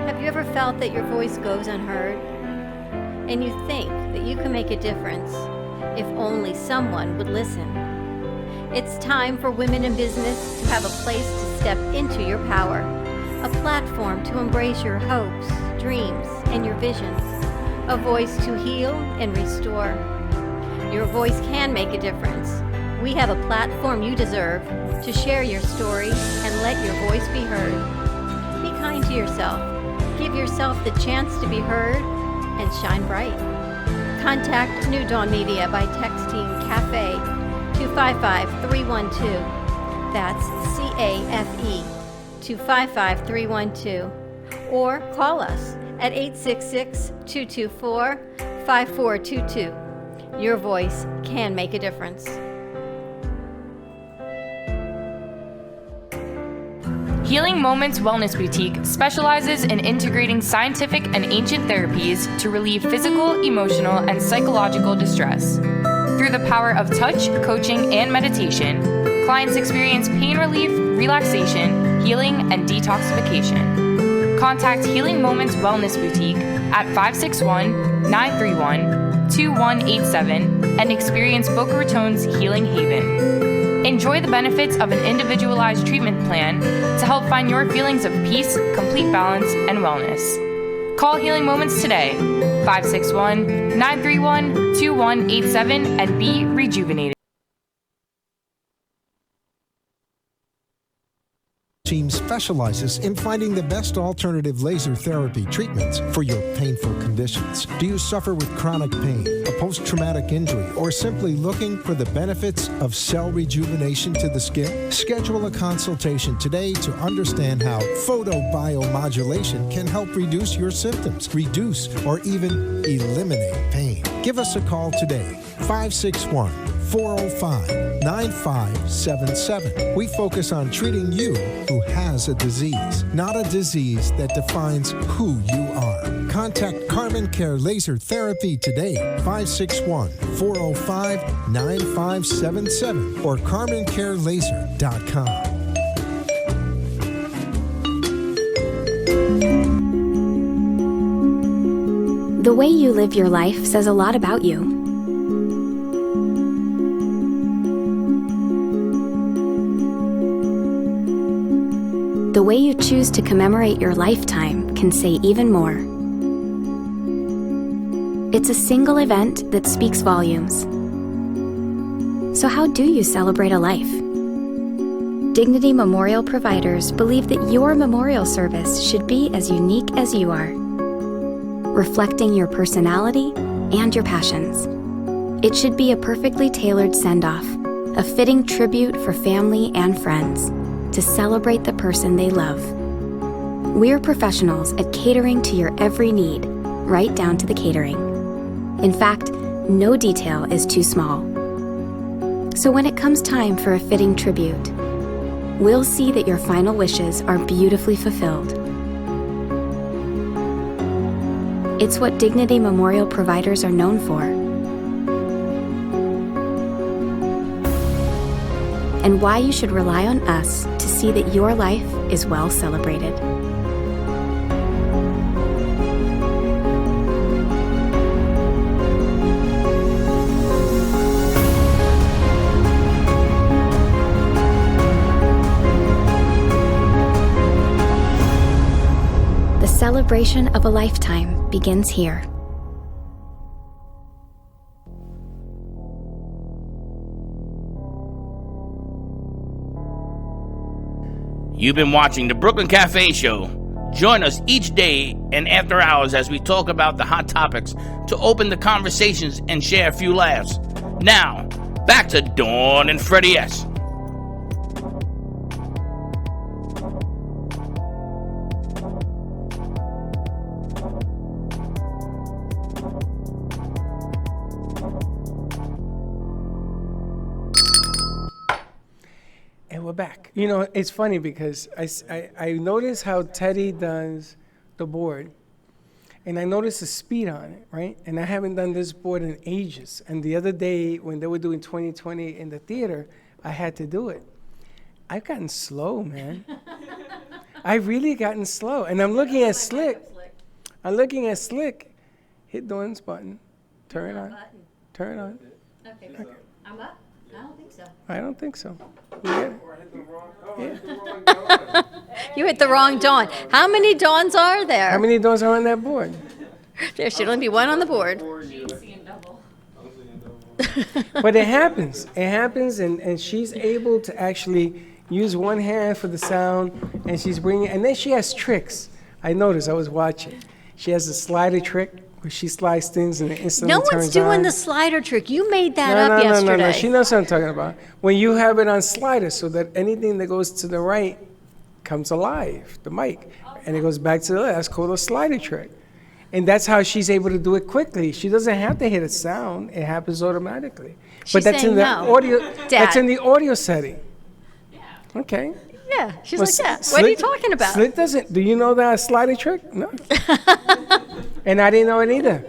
Have you ever felt that your voice goes unheard? And you think that you can make a difference if only someone would listen. It's time for women in business to have a place to step into your power, a platform to embrace your hopes, dreams, and your visions, a voice to heal and restore. Your voice can make a difference. We have a platform you deserve to share your story and let your voice be heard. Be kind to yourself. Give yourself the chance to be heard and shine bright. Contact New Dawn Media by texting CAFE to 55312. That's CAFE to 55312. Or call us at 866-224-5422. Your voice can make a difference. Healing Moments Wellness Boutique specializes in integrating scientific and ancient therapies to relieve physical, emotional, and psychological distress. Through the power of touch, coaching, and meditation, clients experience pain relief, relaxation, healing, and detoxification. Contact Healing Moments Wellness Boutique at 561-931-2187 and experience Boca Raton's Healing Haven. Enjoy the benefits of an individualized treatment plan to help find your feelings of peace, complete balance, and wellness. Call Healing Moments today, 561-931-2187, and be rejuvenated. team specializes in finding the best alternative laser therapy treatments for your painful conditions. Do you suffer with chronic pain, a post-traumatic injury, or simply looking for the benefits of cell rejuvenation to the skin? Schedule a consultation today to understand how photobiomodulation can help reduce your symptoms, reduce or even eliminate pain. Give us a call today, 561-405-9577. We focus on treating you who has a disease, not a disease that defines who you are. Contact Carmen Care Laser Therapy today, 561-405-9577 or carmencarelaser.com. The way you live your life says a lot about you. The way you choose to commemorate your lifetime can say even more. It's a single event that speaks volumes. So how do you celebrate a life? Dignity Memorial providers believe that your memorial service should be as unique as you are, reflecting your personality and your passions. It should be a perfectly tailored send-off, a fitting tribute for family and friends to celebrate the person they love. We're professionals at catering to your every need, right down to the catering. In fact, no detail is too small. So when it comes time for a fitting tribute, we'll see that your final wishes are beautifully fulfilled. It's what Dignity Memorial providers are known for. And why you should rely on us to see that your life is well celebrated. The celebration of a lifetime begins here. You've been watching the Brooklyn Cafe Show. Join us each day and after hours as we talk about the hot topics to open the conversations and share a few laughs. Now, back to Dawn and Freddie S. And we're back. You know, it's funny because I notice how Teddy does the board, and I notice the speed on it, right? And I haven't done this board in ages. And the other day, when they were doing 2020 in the theater, I had to do it. I've gotten slow, man. I've really gotten slow. And I'm looking at Slick. I'm looking at Slick. Hit Dawn's button. Turn it on. Turn it on. Okay. I'm up? I don't think so. I don't think so. Yeah. You hit the wrong Dawn. How many Dawns are there? How many Dawns are on that board? There should only be one on the board. But it happens. It happens, and she's able to actually use one hand for the sound, and she's bringing, and then she has tricks. I noticed, I was watching. She has a slider trick where she slides things and it instantly turns on. No one's doing the slider trick. You made that up yesterday. No. She knows what I'm talking about. When you have it on slider so that anything that goes to the right comes alive, the mic, and it goes back to the left. That's called a slider trick. And that's how she's able to do it quickly. She doesn't have to hit a sound. It happens automatically. She's that's in the no. audio. Dad. That's in the audio setting. Okay. Yeah, she's Well, like that. Slick, What are you talking about? Slick doesn't. Do you know that slider trick? No. And I didn't know it either.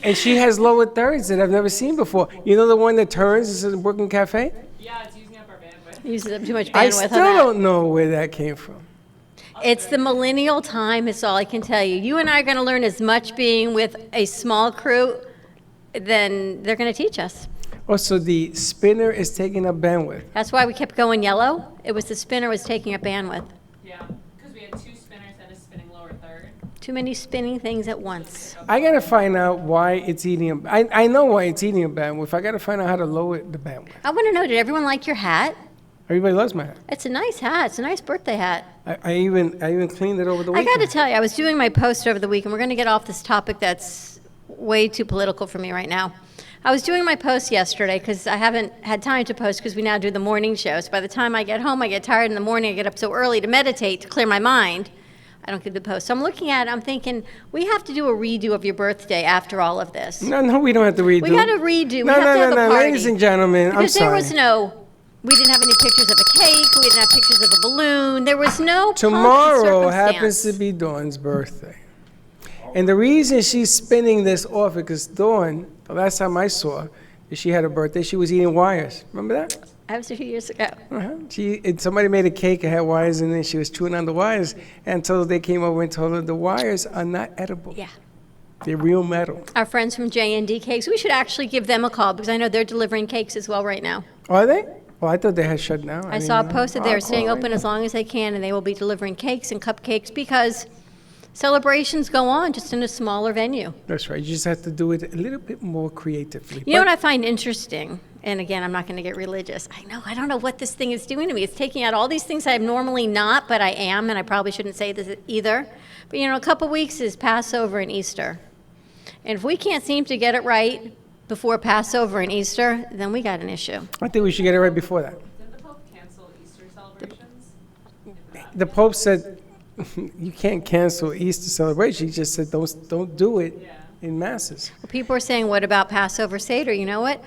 And she has lower thirds that I've never seen before. You know the one that turns? This is in Brooklyn Cafe? Yeah, it's using up our bandwidth. Uses up too much bandwidth I on still that. don't know where that came from. It's the millennial time, is all I can tell you. You and I are going to learn as much being with a small crew than they're going to teach us. Oh, so the spinner is taking up bandwidth. That's why we kept going yellow. It was the spinner was taking up bandwidth. Yeah, because we had two spinners and a spinning lower third. Too many spinning things at once. I got to find out why it's eating. I know why it's eating a bandwidth. I got to find out how to lower the bandwidth. I want to know, did everyone like your hat? Everybody loves my hat. It's a nice hat. It's a nice birthday hat. I even cleaned it over the I weekend. got to tell you, I was doing my post over the week, and we're going to get off this topic that's way too political for me right now. I was doing my post yesterday because I haven't had time to post because we now do the morning shows. By the time I get home, I get tired in the morning. I get up so early to meditate, to clear my mind. I don't get the post. So I'm looking at it, I'm thinking, we have to do a redo of your birthday after all of this. No, we don't have to redo. We got to redo. No, we have to have a party. ladies and gentlemen, Because I'm sorry. there was no, we didn't have any pictures of a cake. We didn't have pictures of a balloon. There was no pomp and Tomorrow circumstance. happens to be Dawn's birthday. And the reason she's spinning this off is because Dawn, the last time I saw that she had a birthday, she was eating wires. Remember that? That was a few years ago. Somebody made a cake and had wires in it. She was chewing on the wires until they came over and told her the wires are not edible. Yeah. They're real metal. Our friends from J&D Cakes, we should actually give them a call because I know they're delivering cakes as well right now. Are they? Well, I thought they had shut down. I saw it didn't know. posted they're I'll staying call open right as long as they can, and they will be delivering cakes and cupcakes because celebrations go on just in a smaller venue. That's right. You just have to do it a little bit more creatively. You know what I find interesting? And again, I'm not going to get religious. I don't know what this thing is doing to me. It's taking out all these things I'm normally not, but I am, and I probably shouldn't say this either. But a couple weeks is Passover and Easter. And if we can't seem to get it right before Passover and Easter, then we got an issue. I think we should get it right before that. Did the Pope cancel Easter celebrations? The Pope said you can't cancel Easter celebration. He just said don't do it in masses. Well, people are saying, what about Passover Seder? You know what?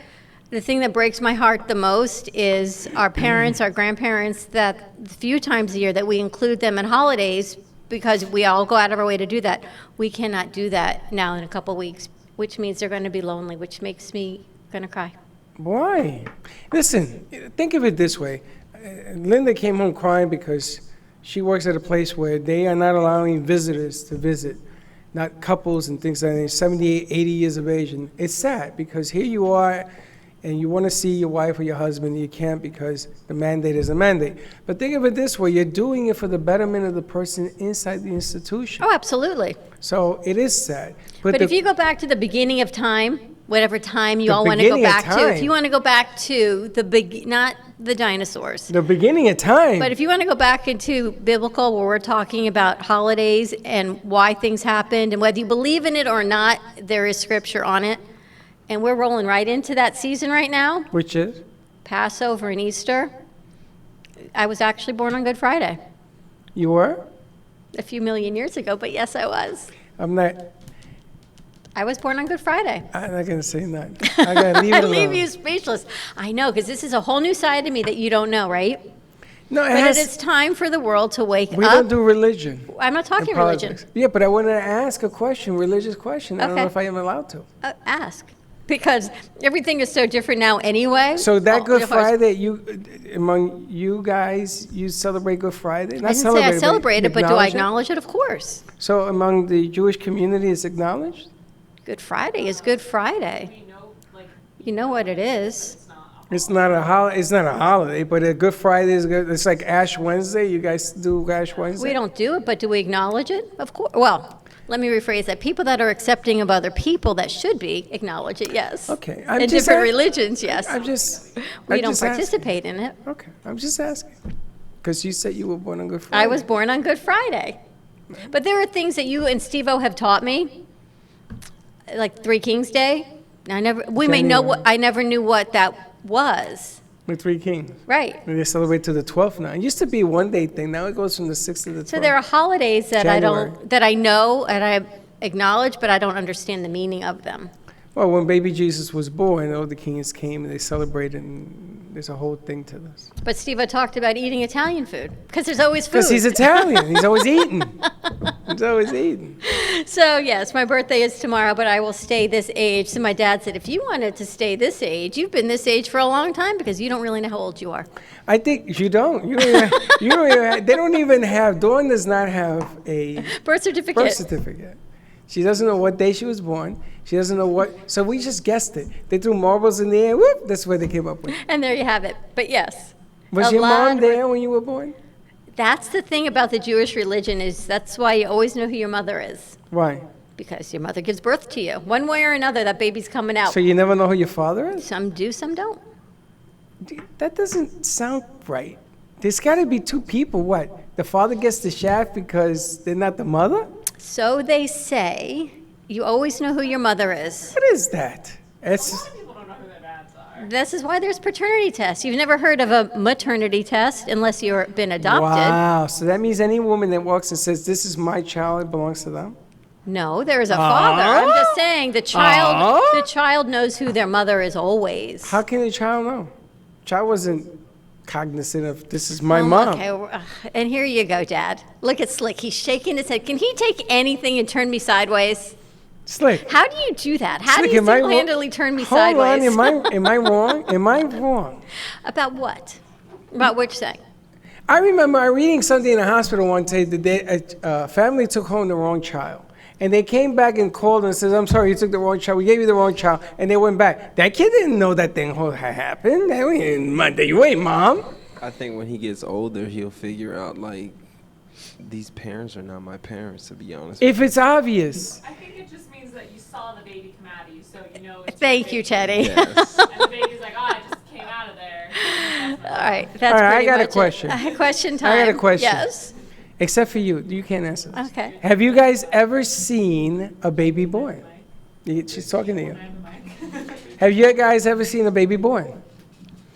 The thing that breaks my heart the most is our parents, our grandparents, that the few times a year that we include them in holidays because we all go out of our way to do that. We cannot do that now in a couple weeks, which means they're going to be lonely, which makes me going to cry. Why? Listen, think of it this way. Linda came home crying because she works at a place where they are not allowing visitors to visit, not couples and things like that. 78, 80 years of age. And it's sad because here you are and you want to see your wife or your husband, and you can't because the mandate is a mandate. But think of it this way. You're doing it for the betterment of the person inside the institution. Oh, absolutely. So it is sad. But if you go back to the beginning of time, whatever time you all want to go back to, if you want to go back to not the dinosaurs. The beginning of time. But if you want to go back into biblical, where we're talking about holidays and why things happened, and whether you believe in it or not, there is scripture on it. And we're rolling right into that season right now. Which is? Passover and Easter. I was actually born on Good Friday. You were? A few million years ago, but yes, I was. I'm not. I was born on Good Friday. I'm not going to say that. I got to leave it alone. I leave you speechless. I know, because this is a whole new side of me that you don't know, right? No, it is time for the world to wake up. We don't do religion. I'm not talking religion. Yeah, but I wanted to ask a question, religious question. I don't know if I am allowed to. Ask. Because everything is so different now anyway. So that Good Friday, among you guys, you celebrate Good Friday? I didn't say I celebrate it, but do I acknowledge it? Of course. So among the Jewish community, it's acknowledged? Good Friday is Good Friday. You know what it is. It's not a holiday. It's not a holiday, but a Good Friday is good. It's like Ash Wednesday. You guys do Ash Wednesday? We don't do it, but do we acknowledge it? Of course. Well, let me rephrase that. People that are accepting of other people that should be acknowledge it, yes. Okay. In different religions, yes. We don't just participate in it. Okay. I'm just asking. Because you said you were born on Good Friday. I was born on Good Friday. But there are things that you and Steve-O have taught me, like Three Kings Day. I never knew what that was. With Three Kings. Right. They celebrate to the 12th now. It used to be a one-day thing. Now it goes from the 6th to the 12th. So there are holidays that I know and I acknowledge, but I don't understand the meaning of them. Well, when baby Jesus was born, all the kings came and they celebrated, and there's a whole thing to this. But Steve talked about eating Italian food, because there's always food. Because he's Italian. He's always eating. He's always eating. So, yes, my birthday is tomorrow, but I will stay this age. So my dad said, if you wanted to stay this age, you've been this age for a long time, because you don't really know how old you are. I think you don't. Dawn does not have a birth certificate. She doesn't know what day she was born. She doesn't know what. So we just guessed it. They threw marbles in the air. Whoop! That's where they came up with. And there you have it. But yes. Was your mom there when you were born? That's the thing about the Jewish religion is that's why you always know who your mother is. Why? Because your mother gives birth to you. One way or another, that baby's coming out. So you never know who your father is? Some do, some don't. That doesn't sound right. There's got to be two people. What? The father gets the shaft because they're not the mother? So they say. You always know who your mother is. What is that? This is why there's paternity tests. You've never heard of a maternity test unless you've been adopted. Wow. So that means any woman that walks and says, this is my child, it belongs to them? No, there is a father. I'm just saying the child knows who their mother is always. How can the child know? Child wasn't cognizant of, this is my mom. Okay, and here you go, Dad. Look at Slick. He's shaking his head. Can he take anything and turn me sideways? Slick. How do you do that? How Slick, do you am I single-handedly turn me Hold sideways? on, am I wrong? Am I wrong? About what? About which thing? I remember reading something in the hospital one day that a family took home the wrong child. And they came back and called and says, I'm sorry, you took the wrong child. We gave you the wrong child. And they went back. That kid didn't know that thing had happened. You ain't mom. I think when he gets older, he'll figure out, like, these parents are not my parents, to be honest. If it's obvious. I think it just means that you saw the baby come out of you, so you know it's Thank you, Teddy. Yes. and the baby's like, oh, I just came out of there. All right, that's All right, pretty I got much a question. Question time. I got a question. Yes. Except for you. You can't answer this. Okay. Have you guys ever seen a baby born? She's talking to you. Have you guys ever seen a baby born?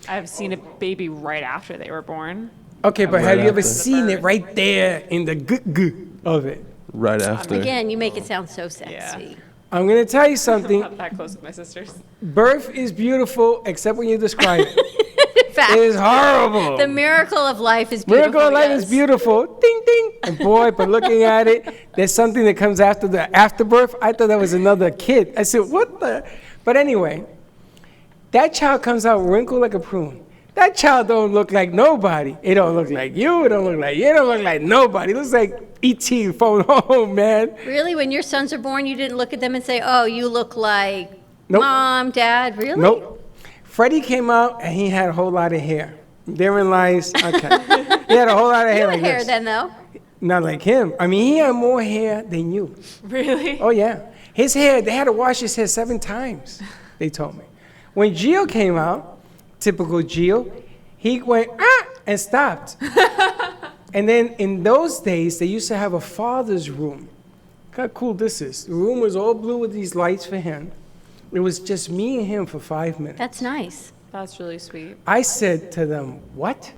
I've seen a baby right after they were born. Okay, but Right have you ever after. seen it right there in the good of it? Right after. Again, you make it sound so sexy. I'm going to tell you something. Not that close with my sisters. Birth is beautiful, except when you describe it. In fact, It is horrible. The miracle of life is beautiful. Miracle of Life yes. is beautiful. Ding, ding. And boy, but looking at it, there's something that comes after the afterbirth. I thought that was another kid. I said, what the? But anyway, that child comes out wrinkled like a prune. That child don't look like nobody. It don't look like you. It don't look like you. It don't look like nobody. It looks like E.T. phone home, man. Really, when your sons are born, you didn't look at them and say, oh, you look like Nope. Mom, Dad, really? Nope. Freddie came out and he had a whole lot of hair. Therein lies, okay. He had a whole lot of hair You like had hair this. then, though. Not like him. I mean, he had more hair than you. Really? Oh, yeah. His hair, they had to wash his hair 7 times, they told me. When Gio came out, typical Gio, he went, and stopped. And then in those days, they used to have a father's room. Look how cool this is. The room was all blue with these lights for him. It was just me and him for 5 minutes. That's nice. That's really sweet. I said to them, what?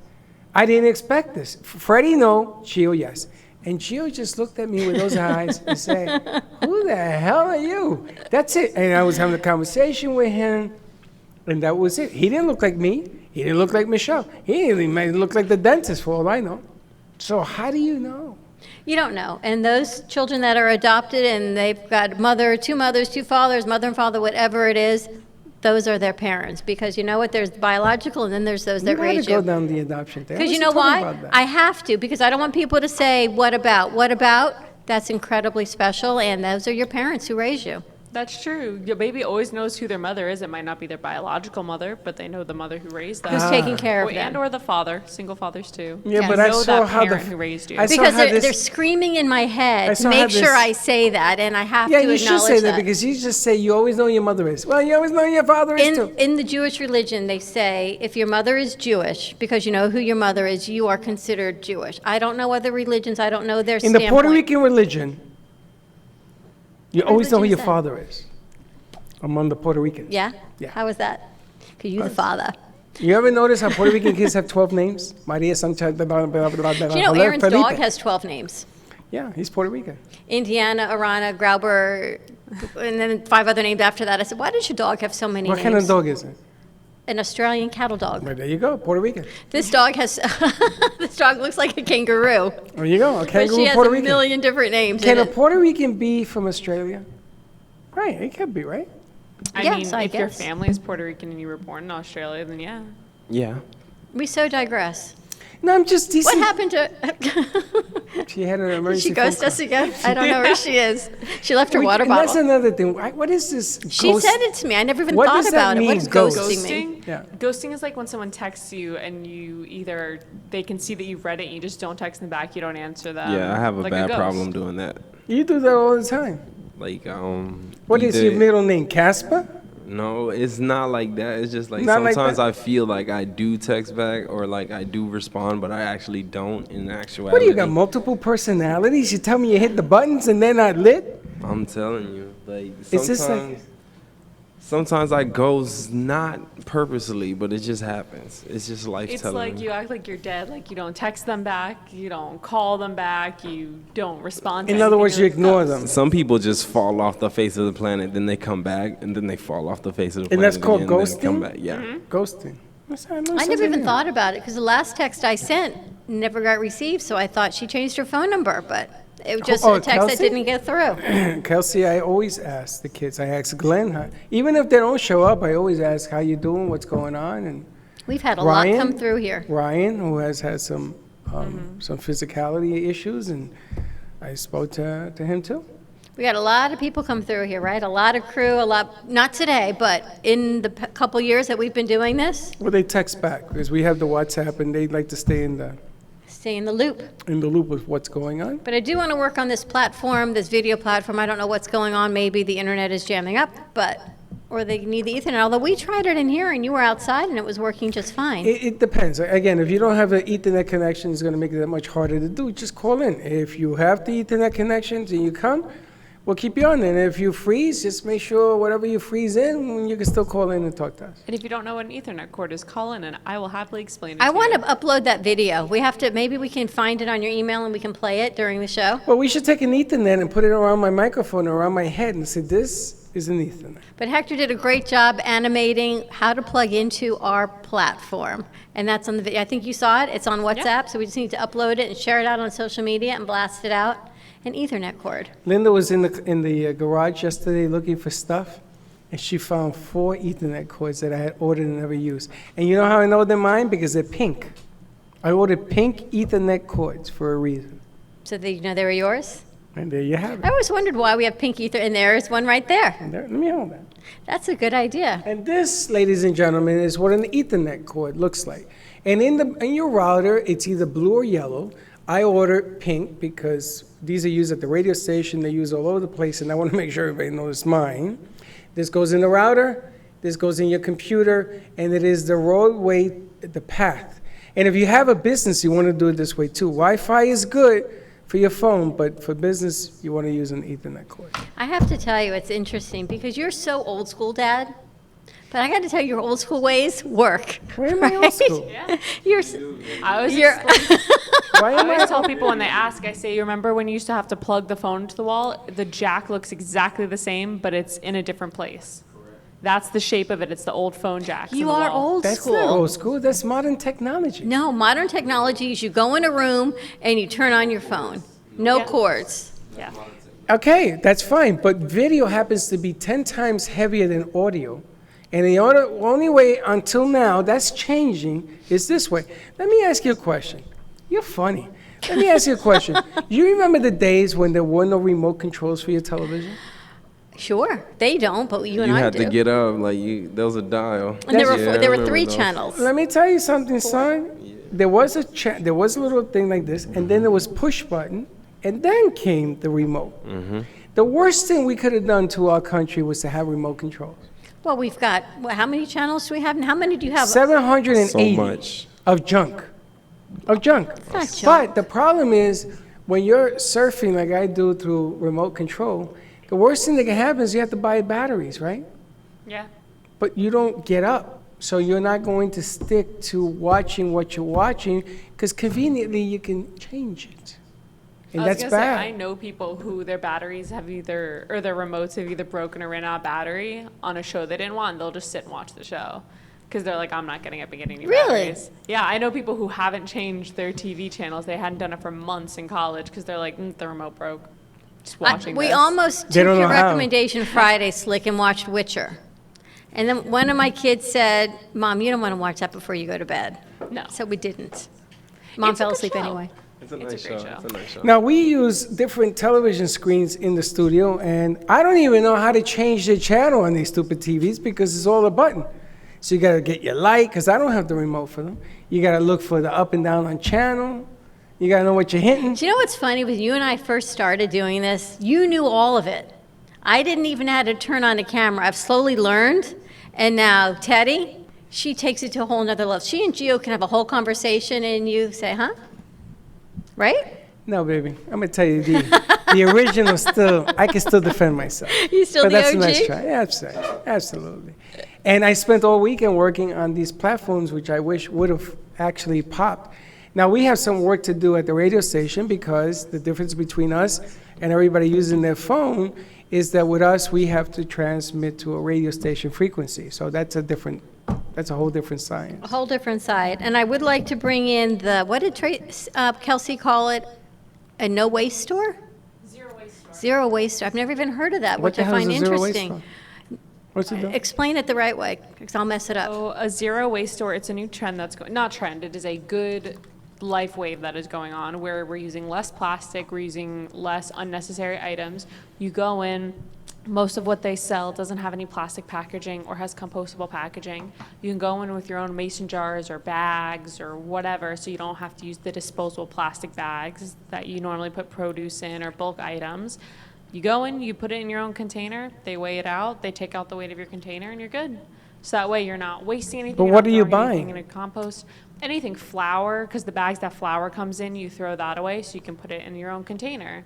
I didn't expect this. Freddie, no. Gio, yes. And Gio just looked at me with those eyes and said, who the hell are you? That's it. And I was having a conversation with him, and that was it. He didn't look like me. He didn't look like Michelle. He might look like the dentist, for all I know. So how do you know? You don't know. And those children that are adopted and they've got two mothers, two fathers, mother and father, whatever it is, those are their parents. Because you know what? There's biological and then there's those that You raise gotta you. go down the adoption thing. I Because you wasn't know talking why? about that. I have to, because I don't want people to say, what about? What about? That's incredibly special, and those are your parents who raised you. That's true. Your baby always knows who their mother is. It might not be their biological mother, but they know the mother who raised them. Who's taking care of Or- them. And or the father, single fathers too. Yeah, You but I know saw that how the parent who raised you. I saw Because how they're this- screaming in my I head, saw how make sure this- I say that, and I have Yeah, to you acknowledge should say that that. because you just say you always know your mother is. Well, you always know your father is too. In the Jewish religion, they say if your mother is Jewish, because you know who your mother is, you are considered Jewish. I don't know other religions. I don't know their In the standpoint. Puerto Rican religion, you always know who religion your is that? father is. Among the Puerto Ricans. Yeah? Yeah. How was that? Because you're the father. You ever notice how Puerto Rican kids have 12 names? Maria Sanchez, blah, blah, blah, blah, blah, Do you know blah, Aaron's Felipe. dog has 12 names? Yeah, he's Puerto Rican. Indiana, Arana, Grauber, and then 5 other names after that. I said, why does your dog have so many What names? kind of dog is it? An Australian cattle dog. Well, there you go, Puerto Rican. This dog has, this dog looks like a kangaroo. There you go, a But kangaroo she has Puerto a Rican. million different names Can in a it. Puerto Rican be from Australia? Right, it could be, right? I Yes, mean, I if your guess. family is Puerto Rican and you were born in Australia, then yeah. Yeah. We so digress. No, I'm just teasing. What happened to... She had an Did emergency she phone ghost call. us again? I don't know where she is. She left her water And bottle. That's another thing. What is this? She ghost- sent it to me. I never even What thought does that about it. What mean, does ghost? ghosting mean? Ghosting? Yeah. Ghosting is like when someone texts you and you either, they can see that you've read it and you just don't text them back, you don't answer them. Yeah, I have a like bad ghost. problem doing that. You do that all the time. Like, What is either- your middle name? Casper? No, it's not like that. It's just like Not like sometimes that? I feel like I do text back or like I do respond, but I actually don't in actuality. What do you got, multiple personalities? You tell me you hit the buttons and they're not lit? I'm telling you, like It's just like- sometimes I ghost not purposely, but it just happens. It's just life It's telling like me. you act like you're dead, like you don't text them back, you don't call them back, you don't respond to In other anything, words, you're you like, ignore "Oh." them. Some people just fall off the face of the planet, then they come back, and then they fall off the face of the And planet that's called again, then come ghosting? back. Yeah. Ghosting. I never even thought about it because the last text I sent never got received, so I thought she changed her phone number, but it was just Oh, a text that Kelsey? didn't get through. Kelsey, I always ask the kids. I ask Glenn, even if they don't show up, I always ask how you doing, what's going on, and We've had a Ryan, lot come through here. Ryan, who has had some physicality issues, and I spoke to him too. We got a lot of people come through here, right? A lot of crew, a lot, not today, but in the couple years that we've been doing this, Well, they text back because we have the WhatsApp, and they like to stay in the loop with what's going on. But I do want to work on this platform, this video platform. I don't know what's going on. Maybe the internet is jamming up, or they need the Ethernet. Although we tried it in here and you were outside and it was working just fine. It depends. Again, if you don't have an Ethernet connection, it's going to make it that much harder to do. Just call in. If you have the Ethernet connections and you come, we'll keep you on. And if you freeze, just make sure whatever you freeze in, you can still call in and talk to us. And if you don't know what an Ethernet cord is, call in and I will happily explain it I to want you. to upload that video. We have to, maybe we can find it on your email and we can play it during the show. Well, we should take an Ethernet and put it around my microphone, around my head, and say, this is an Ethernet. But Hector did a great job animating how to plug into our platform. And that's on the video. I think you saw it. It's on WhatsApp, so we just need to upload it and share it out on social media and blast it out. An Ethernet cord. Linda was in the garage yesterday looking for stuff, and she found 4 Ethernet cords that I had ordered and never used. And you know how I know they're mine? Because they're pink. I ordered pink Ethernet cords for a reason. So they, you know they were yours? And there you have it. I always wondered why we have pink ether, and there's one right there. And there, let me hold that. That's a good idea. And this, ladies and gentlemen, is what an Ethernet cord looks like. And in your router, it's either blue or yellow. I ordered pink because these are used at the radio station. They're used all over the place, and I want to make sure everybody knows mine. This goes in the router, this goes in your computer, and it is the roadway, the path. And if you have a business, you want to do it this way too. Wi-Fi is good for your phone, but for business, you want to use an Ethernet cord. I have to tell you, it's interesting because you're so old school, Dad. But I got to tell you, your old school ways work. Where am I old school? You're. I was You're I always tell people when they ask, I say, you remember when you used to have to plug the phone to the wall? The jack looks exactly the same, but it's in a different place. That's the shape of it. It's the old phone jacks. You in the are wall. old That's school. not old school. That's modern technology. No, modern technology is you go in a room and you turn on your phone. No cords. Yeah. Okay, that's fine, but video happens to be 10 times heavier than audio. And the only way until now that's changing is this way. Let me ask you a question. You're funny. Let me ask you a question. You remember the days when there were no remote controls for your television? Sure, they don't, but you and You I had do. to get up, like there was a dial. And there were Yeah, I there were remember 3 those. channels. Let me tell you something, son. There was a little thing like this, and then there was push button, and then came the remote. The worst thing we could have done to our country was to have remote controls. Well, we've got how many channels do we have, and how many do you have? 780 So much. of junk. Of junk. not junk. But the problem is when you're surfing like I do through remote control, the worst thing that can happen is you have to buy batteries, right? Yeah. But you don't get up. So you're not going to stick to watching what you're watching because conveniently you can change it. And I was that's gonna bad. say, I know people who their batteries have either, or their remotes have either broken or ran out of battery on a show they didn't want. They'll just sit and watch the show because they're like, I'm not getting up and getting new Really? batteries. Yeah, I know people who haven't changed their TV channels. They hadn't done it for months in college because they're like, the remote broke. Just watching We this. almost They took don't your know how. recommendation Friday, Slick, and watched Witcher. And then one of my kids said, Mom, you don't want to watch that before you go to bed. No. So we didn't. Mom It's a fell good asleep show. anyway. It's a It's nice a great show. show. It's a nice show. Now, we use different television screens in the studio, and I don't even know how to change the channel on these stupid TVs because it's all a button. So you got to get your light, because I don't have the remote for them. You got to look for the up and down on channel. You got to know what you're hitting. Do you know what's funny? When you and I first started doing this, you knew all of it. I didn't even know how to turn on a camera. I've slowly learned, and now Teddy, she takes it to a whole nother level. She and Gio can have a whole conversation, and you say, huh? Right? No, baby. I'm gonna tell you the original still. I can still defend myself. You still but the that's OG? a nice try. Yeah, absolutely. And I spent all weekend working on these platforms, which I wish would have actually popped. Now we have some work to do at the radio station because the difference between us and everybody using their phone is that with us we have to transmit to a radio station frequency. So that's a whole different science. A whole different side. And I would like to bring in what did Kelsey call it? A no waste store? Zero waste store. Zero waste store. I've never even heard of that, What which the I hell is find a zero waste interesting. store? What's it do? Explain it the right way, because I'll mess it up. So a zero waste store, it's a new trend that's going, not trend, it is a good life wave that is going on where we're using less plastic, we're using less unnecessary items. You go in, most of what they sell doesn't have any plastic packaging or has compostable packaging. You can go in with your own mason jars or bags or whatever, so you don't have to use the disposable plastic bags that you normally put produce in or bulk items. You go in, you put it in your own container, they weigh it out, they take out the weight of your container, and you're good. So that way you're not wasting anything. But you're what not are you throwing anything buying? in a compost. Anything flour, because the bags that flour comes in, you throw that away so you can put it in your own container.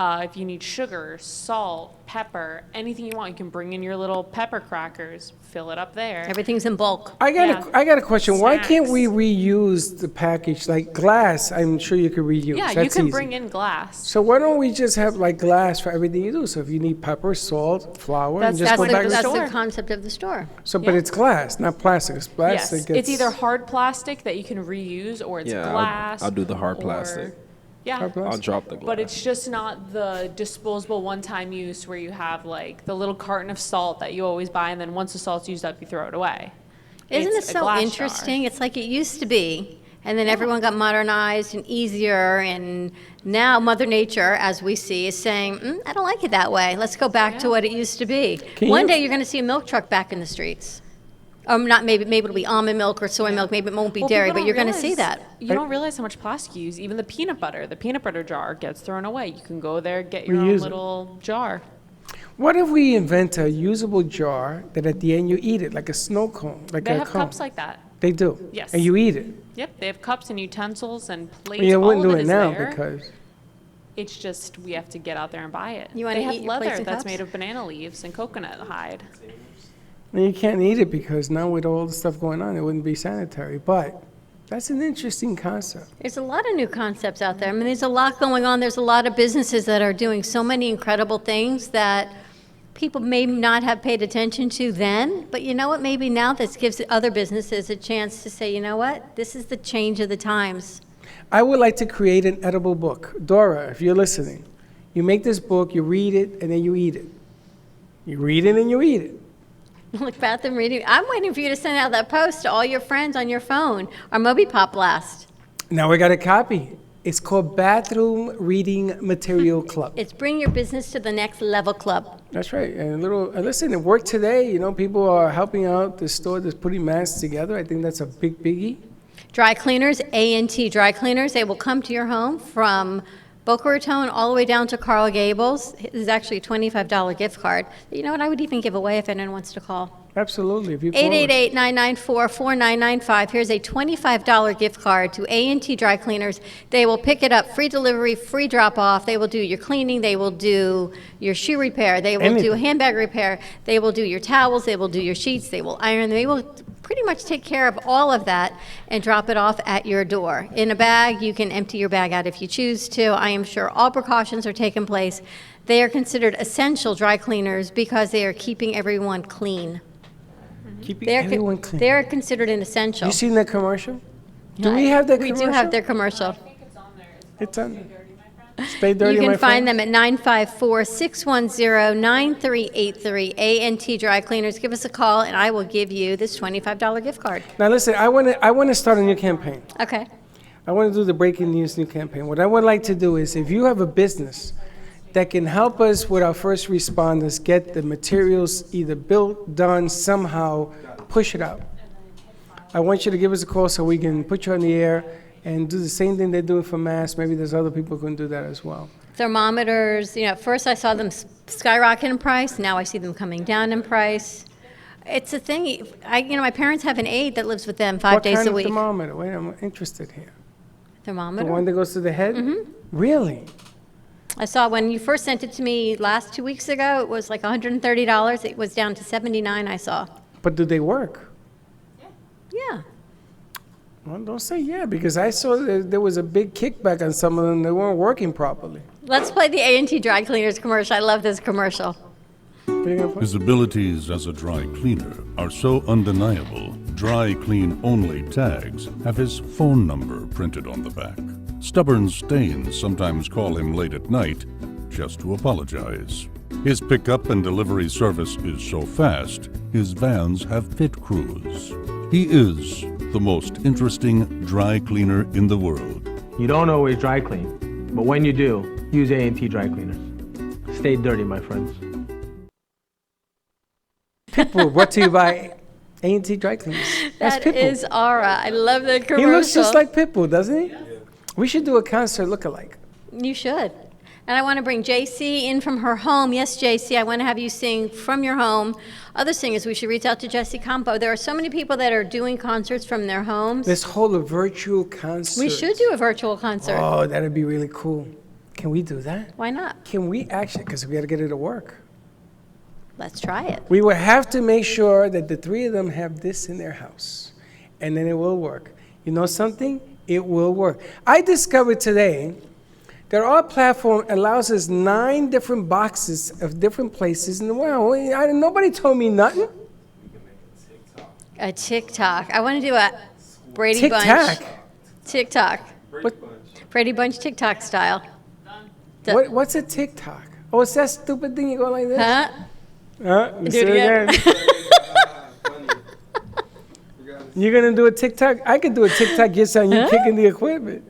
If you need sugar, salt, pepper, anything you want, you can bring in your little pepper crackers, fill it up there. Everything's in bulk. I got a question. Why can't we reuse the package like glass? I'm sure you could reuse. Yeah, you That's can easy. bring in glass. So why don't we just have like glass for everything you do? So if you need pepper, salt, flour, and just That's go back to the store. concept of the store. So, but it's glass, not plastic. It's glass Yes, that gets. it's either hard plastic that you can reuse, or it's Yeah, glass. I'll do the hard or- plastic. Yeah. I'll drop the glass. But it's just not the disposable one-time use where you have like the little carton of salt that you always buy, and then once the salt's used up, you throw it away. Isn't It's it a so glass jar. interesting? It's like it used to be, and then everyone got modernized and easier, and now Mother Nature, as we see, is saying, I don't like it that way. Let's go back to what it used to be. Can One you- day you're going to see a milk truck back in the streets. Not maybe it'll be almond milk or soy milk. Maybe it won't be Well, dairy, people but you're don't going to see realize- that. You don't realize how much plastic you use. Even the peanut butter jar gets thrown away. You can go there, get your Reuse own it. little jar. What if we invent a usable jar that at the end you eat it like a snow cone, like They a have cone? cups like that. They do. Yes. And you eat it. Yep, they have cups and utensils and plates. You all wouldn't of do it it is now there. because. It's just we have to get out there and buy it. You wanna They have eat your plates leather and that's cups? made of banana leaves and coconut hide. And you can't eat it because now with all the stuff going on, it wouldn't be sanitary. But that's an interesting concept. There's a lot of new concepts out there. I mean, there's a lot going on. There's a lot of businesses that are doing so many incredible things that people may not have paid attention to then. But you know what? Maybe now this gives other businesses a chance to say, you know what? This is the change of the times. I would like to create an edible book. Dora, if you're listening, you make this book, you read it, and then you eat it. You read it and you eat it. Like bathroom reading. I'm waiting for you to send out that post to all your friends on your phone, our Moby Pop Blast. Now we got a copy. It's called Bathroom Reading Material Club. It's Bring Your Business to the Next Level Club. That's right. And listen, it worked today. You know, people are helping out the store that's putting masks together. I think that's a big biggie. Dry cleaners, A&T Dry Cleaners, they will come to your home from Boca Raton all the way down to Coral Gables. There's actually a $25 gift card. You know what, I would even give away if anyone wants to call. Absolutely. If you call us. 888-994-4995. Here's a $25 gift card to A&T Dry Cleaners. They will pick it up, free delivery, free drop-off. They will do your cleaning. They will do your shoe repair. They will do Anything. handbag repair. They will do your towels. They will do your sheets. They will iron. They will pretty much take care of all of that and drop it off at your door. In a bag, you can empty your bag out if you choose to. I am sure all precautions are taking place. They are considered essential dry cleaners because they are keeping everyone clean. Keeping everyone clean. They're considered an essential. You seen that commercial? Do we have that We commercial? do have their commercial. It's on there. Stay dirty, You my can find friend. them at 954-610-9383. A&T Dry Cleaners. Give us a call, and I will give you this $25 gift card. Now listen, I want to start a new campaign. Okay. I want to do the breaking news new campaign. What I would like to do is, if you have a business that can help us with our first responders get the materials either built, done, somehow, push it out. I want you to give us a call so we can put you on the air and do the same thing they're doing for masks. Maybe there's other people who can do that as well. Thermometers, at first I saw them skyrocket in price. Now I see them coming down in price. It's a thing. My parents have an aide that lives with them 5 days a week. What kind of thermometer? Wait, I'm interested here. Thermometer? The one that goes to the head? Mm-hmm. Really? I saw when you first sent it to me 2 weeks ago, it was like $130. It was down to $79, I saw. But do they work? Yeah. Well, don't say yeah, because I saw there was a big kickback on some of them. They weren't working properly. Let's play the A&T Dry Cleaners commercial. I love this commercial. His abilities as a dry cleaner are so undeniable, Dry Clean Only tags have his phone number printed on the back. Stubborn stains sometimes call him late at night just to apologize. His pickup and delivery service is so fast, his vans have pit crews. He is the most interesting dry cleaner in the world. You don't always dry clean, but when you do, use A&T Dry Cleaners. Stay dirty, my friends. Pitbull, brought to you by A&T Dry Cleaners. That is Aura. I love that commercial. He looks just like Pitbull, doesn't he? Yeah. We should do a concert look-alike. You should. And I want to bring JC in from her home. Yes, JC, I want to have you sing from your home. Other singers, we should reach out to Jesse Campo. There are so many people that are doing concerts from their homes. Let's hold a virtual concert. We should do a virtual concert. Oh, that'd be really cool. Can we do that? Why not? Can we actually, because we got to get it to work. Let's try it. We would have to make sure that the three of them have this in their house, and then it will work. You know something? It will work. I discovered today that our platform allows us 9 different boxes of different places in the world. Nobody told me nothing. A TikTok. I want to do a Brady TikTok. Bunch. TikTok. Brady Bunch TikTok style. What's a TikTok? Oh, it's that stupid thing you go like this? Huh? Let's do it again. You're going to do a TikTok? I could do a TikTok just on you kicking the equipment.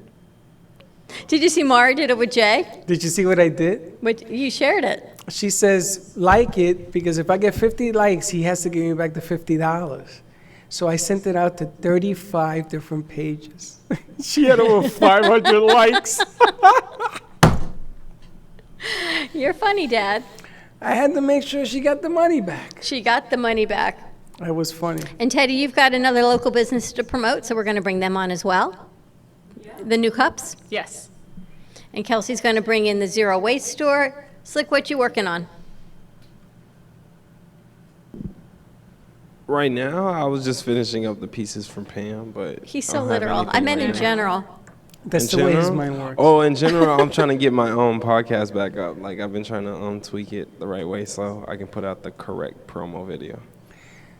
Did you see Mara did it with Jay? Did you see what I did? You shared it. She says, like it, because if I get 50 likes, he has to give me back the $50. So I sent it out to 35 different pages. She had over 500 likes. You're funny, Dad. I had to make sure she got the money back. She got the money back. That was funny. And Teddy, you've got another local business to promote, so we're going to bring them on as well. Yeah. The new cups? Yes. And Kelsey's going to bring in the zero waste store. Slick, what you working on? Right now, I was just finishing up the pieces from Pam, but he's so literal. I meant in general. That's the way his mind works. Oh, in general, I'm trying to get my own podcast back up. Like, I've been trying to tweak it the right way so I can put out the correct promo video.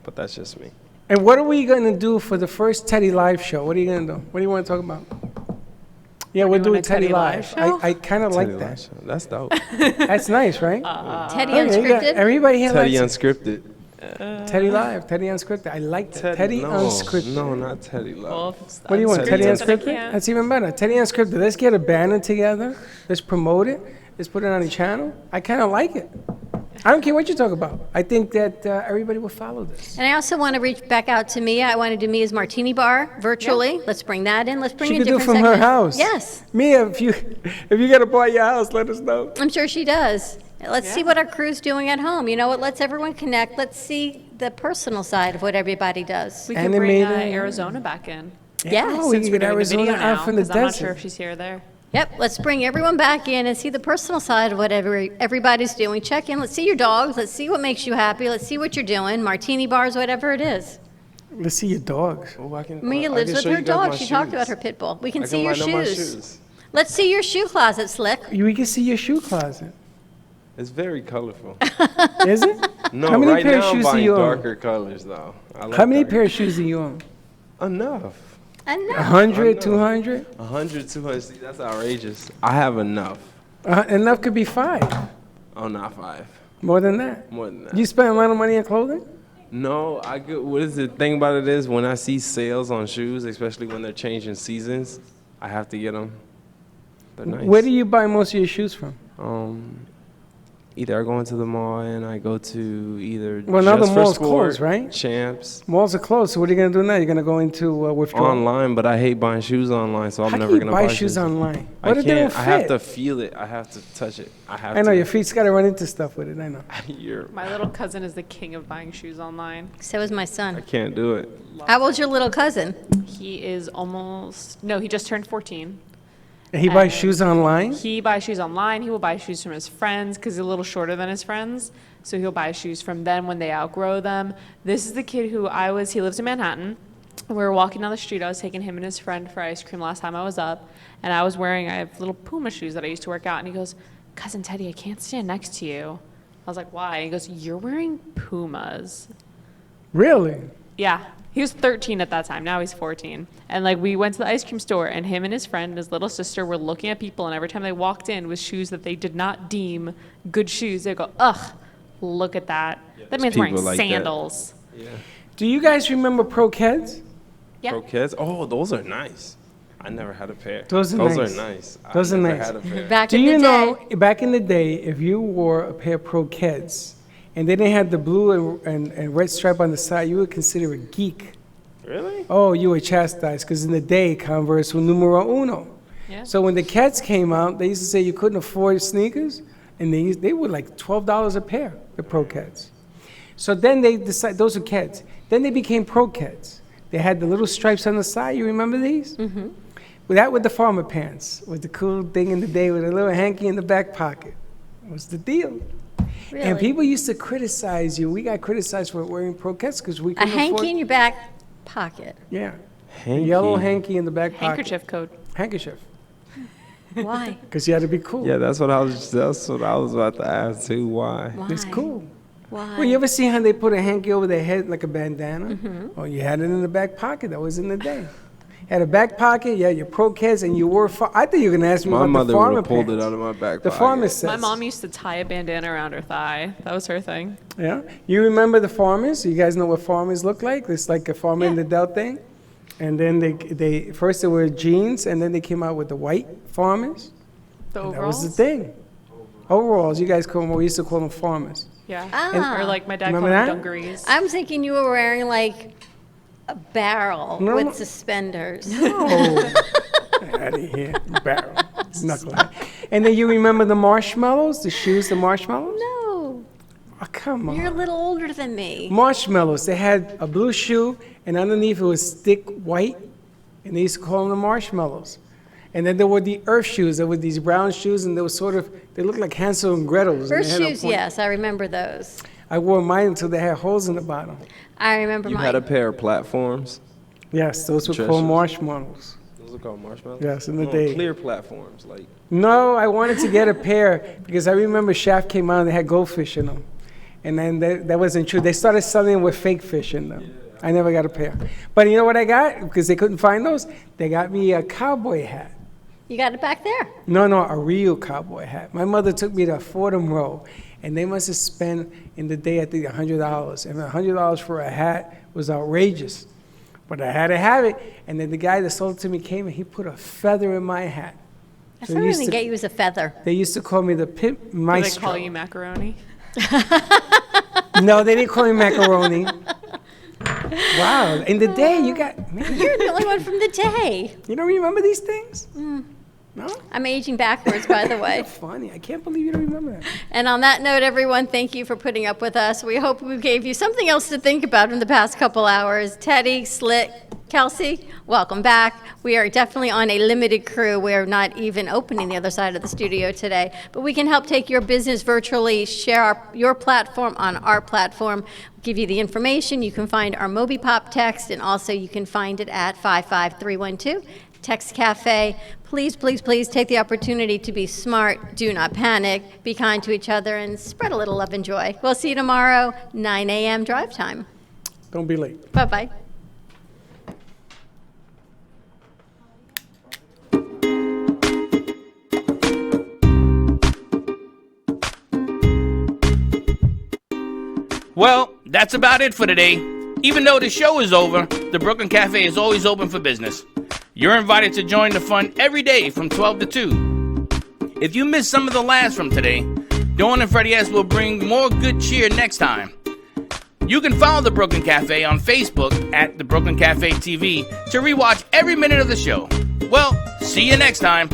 But that's just me. And what are we going to do for the first Teddy Live show? What are you going to do? What do you want to talk about? Yeah, we're doing Teddy Live. I kind of like that. Show. That's dope. That's nice, right? Teddy Unscripted? Everybody here Teddy likes Unscripted. Teddy Live, Teddy Unscripted. I like that. Teddy Unscripted. No, not Teddy Live. What do you want, Teddy Unscripted? That's even better. Teddy Unscripted. Let's get a banner together. Let's promote it. Let's put it on the channel. I kind of like it. I don't care what you talk about. I think that everybody will follow this. And I also want to reach back out to Mia. I want to do Mia's Martini Bar virtually. Yeah. Let's bring that in. Let's bring in different segments. She could do it from her house. Yes. Mia, if you got a bar at your house, let us know. I'm sure she does. Let's see what our crew's doing at home. You know what? Let's everyone connect. Let's see the personal side of what everybody does. We can bring Arizona back in. Yes. Oh, we can get Arizona out from the desert. I'm not sure if she's here or there. Yep, let's bring everyone back in and see the personal side of what everybody's doing. Check in, let's see your dogs, let's see what makes you happy, let's see what you're doing, martini bars, whatever it is. Let's see your dogs. Mia lives with her dog, she talked about her pit bull. We can see your shoes. Let's see your shoe closet, Slick. We can see your shoe closet. It's very colorful. Is it? No, How many right pair now of shoes I'm do you buying own? darker colors though. How many pair of shoes do you own? Enough. 100, 200? 100, 200. See, that's outrageous. I have enough. Enough could be 5. Oh, not 5. More than that? More than that. You spend a lot of money on clothing? No, what is the thing about it is when I see sales on shoes, especially when they're changing seasons, I have to get them. They're nice. Where do you buy most of your shoes from? either I go into the mall and I go to either Well, now the Just for mall's Sport, closed, right? Champs. Malls are closed, so what are you going to do now? You're going to go into withdrawal? Online, but I hate buying shoes online, so I'm How never can you gonna buy buy shoes online? I What if they can't. don't I have fit? to feel it. I have to touch it. I know, your feet's got to run into stuff with it, I know. My little cousin is the king of buying shoes online. So is my son. I can't do it. How old's your little cousin? He is he just turned 14. And he buys shoes online? He buys shoes online. He will buy shoes from his friends because he's a little shorter than his friends. So he'll buy shoes from them when they outgrow them. This is the kid he lives in Manhattan. We were walking down the street. I was taking him and his friend for ice cream last time I was up. And I have little Puma shoes that I used to work out. And he goes, Cousin Teddy, I can't stand next to you. I was like, why? And he goes, you're wearing Pumas. Really? Yeah. He was 13 at that time. Now he's 14. And like we went to the ice cream store and him and his friend and his little sister were looking at people, and every time they walked in with shoes that they did not deem good shoes, they go, ugh, look at that. That man's wearing like sandals. Yeah. Do you guys remember Pro Keds? Yeah. Pro Keds? Oh, those are nice. I never had a pair. Those are nice. nice. Those I are never nice. had a pair. Back Do in the you day. know, back in the day, if you wore a pair of Pro Keds and they didn't have the blue and red stripe on the side, you were considered a geek. Really? Oh, you were chastised because in the day, Converse were numero uno. Yeah. So when the Keds came out, they used to say you couldn't afford sneakers, and they were like $12 a pair, the Pro Keds. So then they decided, those were Keds. Then they became Pro Keds. They had the little stripes on the side. You remember these? Mm-hmm. Well, that with the farmer pants was the cool thing in the day with a little hanky in the back pocket. Was the deal. Really? And people used to criticize you. We got criticized for wearing Pro Keds because we A couldn't afford. hanky in your back pocket. Yeah. Hanky. A yellow hanky in the back pocket. Handkerchief code. Handkerchief. Why? Because you had to be cool. Yeah, that's what I was about to ask too. Why? Why? It's cool. Why? Well, you ever see how they put a hanky over their head like a bandana? Mhm. Oh, you had it in the back pocket. That was in the day. Had a back pocket, you had your Pro Keds, and you wore. I thought you were gonna ask me My about the mother would farmer have pulled pants. it out of my back The pocket. farmer says. My mom used to tie a bandana around her thigh. That was her thing. Yeah. You remember the farmers? You guys know what farmers look like? It's like a farmer in the Dell thing. And then they first they were jeans, and then they came out with the white farmers. The And overalls? that was the thing. Overalls. You guys call them. We used to call them farmers. Yeah. Ah. Or like my dad called Remember them that? dungarees. I'm thinking you were wearing like a barrel No. with suspenders. No. Out of here, barrel, knucklehead. And then you remember the marshmallows, the shoes, the marshmallows? No. Oh, come on. You're a little older than me. Marshmallows. They had a blue shoe, and underneath it was thick white, and they used to call them the marshmallows. And then there were the earth shoes. There were these brown shoes, and they were they looked like Hansel and Gretel's. and First they had a shoes, point. yes, I remember those. I wore mine until they had holes in the bottom. I remember You mine. had a pair of platforms. Yes, those were Dress called shoes. marshmallows. Those are called marshmallows. Yes, in the No, day. Clear platforms, like. No, I wanted to get a pair because I remember Shaft came out and they had goldfish in them. And then that wasn't true. They started selling them with fake fish in them. I never got a pair. But you know what I got? Because they couldn't find those? They got me a cowboy hat. You got it back there. No, a real cowboy hat. My mother took me to Fordham Row, and they must have spent in the day, I think, $100. And $100 for a hat was outrageous. But I had to have it. And then the guy that sold it to me came and he put a feather in my hat. That's So what they I'm used going to to- get you as a feather. They used to call me the Pimp Do they Maestro. call you macaroni? No, they didn't call me macaroni. Wow, in the day you got. Man, You're the only one from the day. you don't remember these things? No? I'm aging backwards, by the way. Funny, I can't believe you don't remember that. And on that note, everyone, thank you for putting up with us. We hope we gave you something else to think about in the past couple hours. Teddy, Slick, Kelsey, welcome back. We are definitely on a limited crew. We're not even opening the other side of the studio today. But we can help take your business virtually, share your platform on our platform, give you the information. You can find our MobiPop text, and also you can find it at 55312. Text Cafe. Please, please, please take the opportunity to be smart. Do not panic. Be kind to each other and spread a little love and joy. We'll see you tomorrow, 9 a.m. drive time. Don't be late. Bye-bye. Well, that's about it for today. Even though the show is over, the Brooklyn Cafe is always open for business. You're invited to join the fun every day from 12 to 2. If you missed some of the laughs from today, Dawn and Freddie S. will bring more good cheer next time. You can follow The Brooklyn Cafe on Facebook at The Brooklyn Cafe TV to rewatch every minute of the show. Well, see you next time.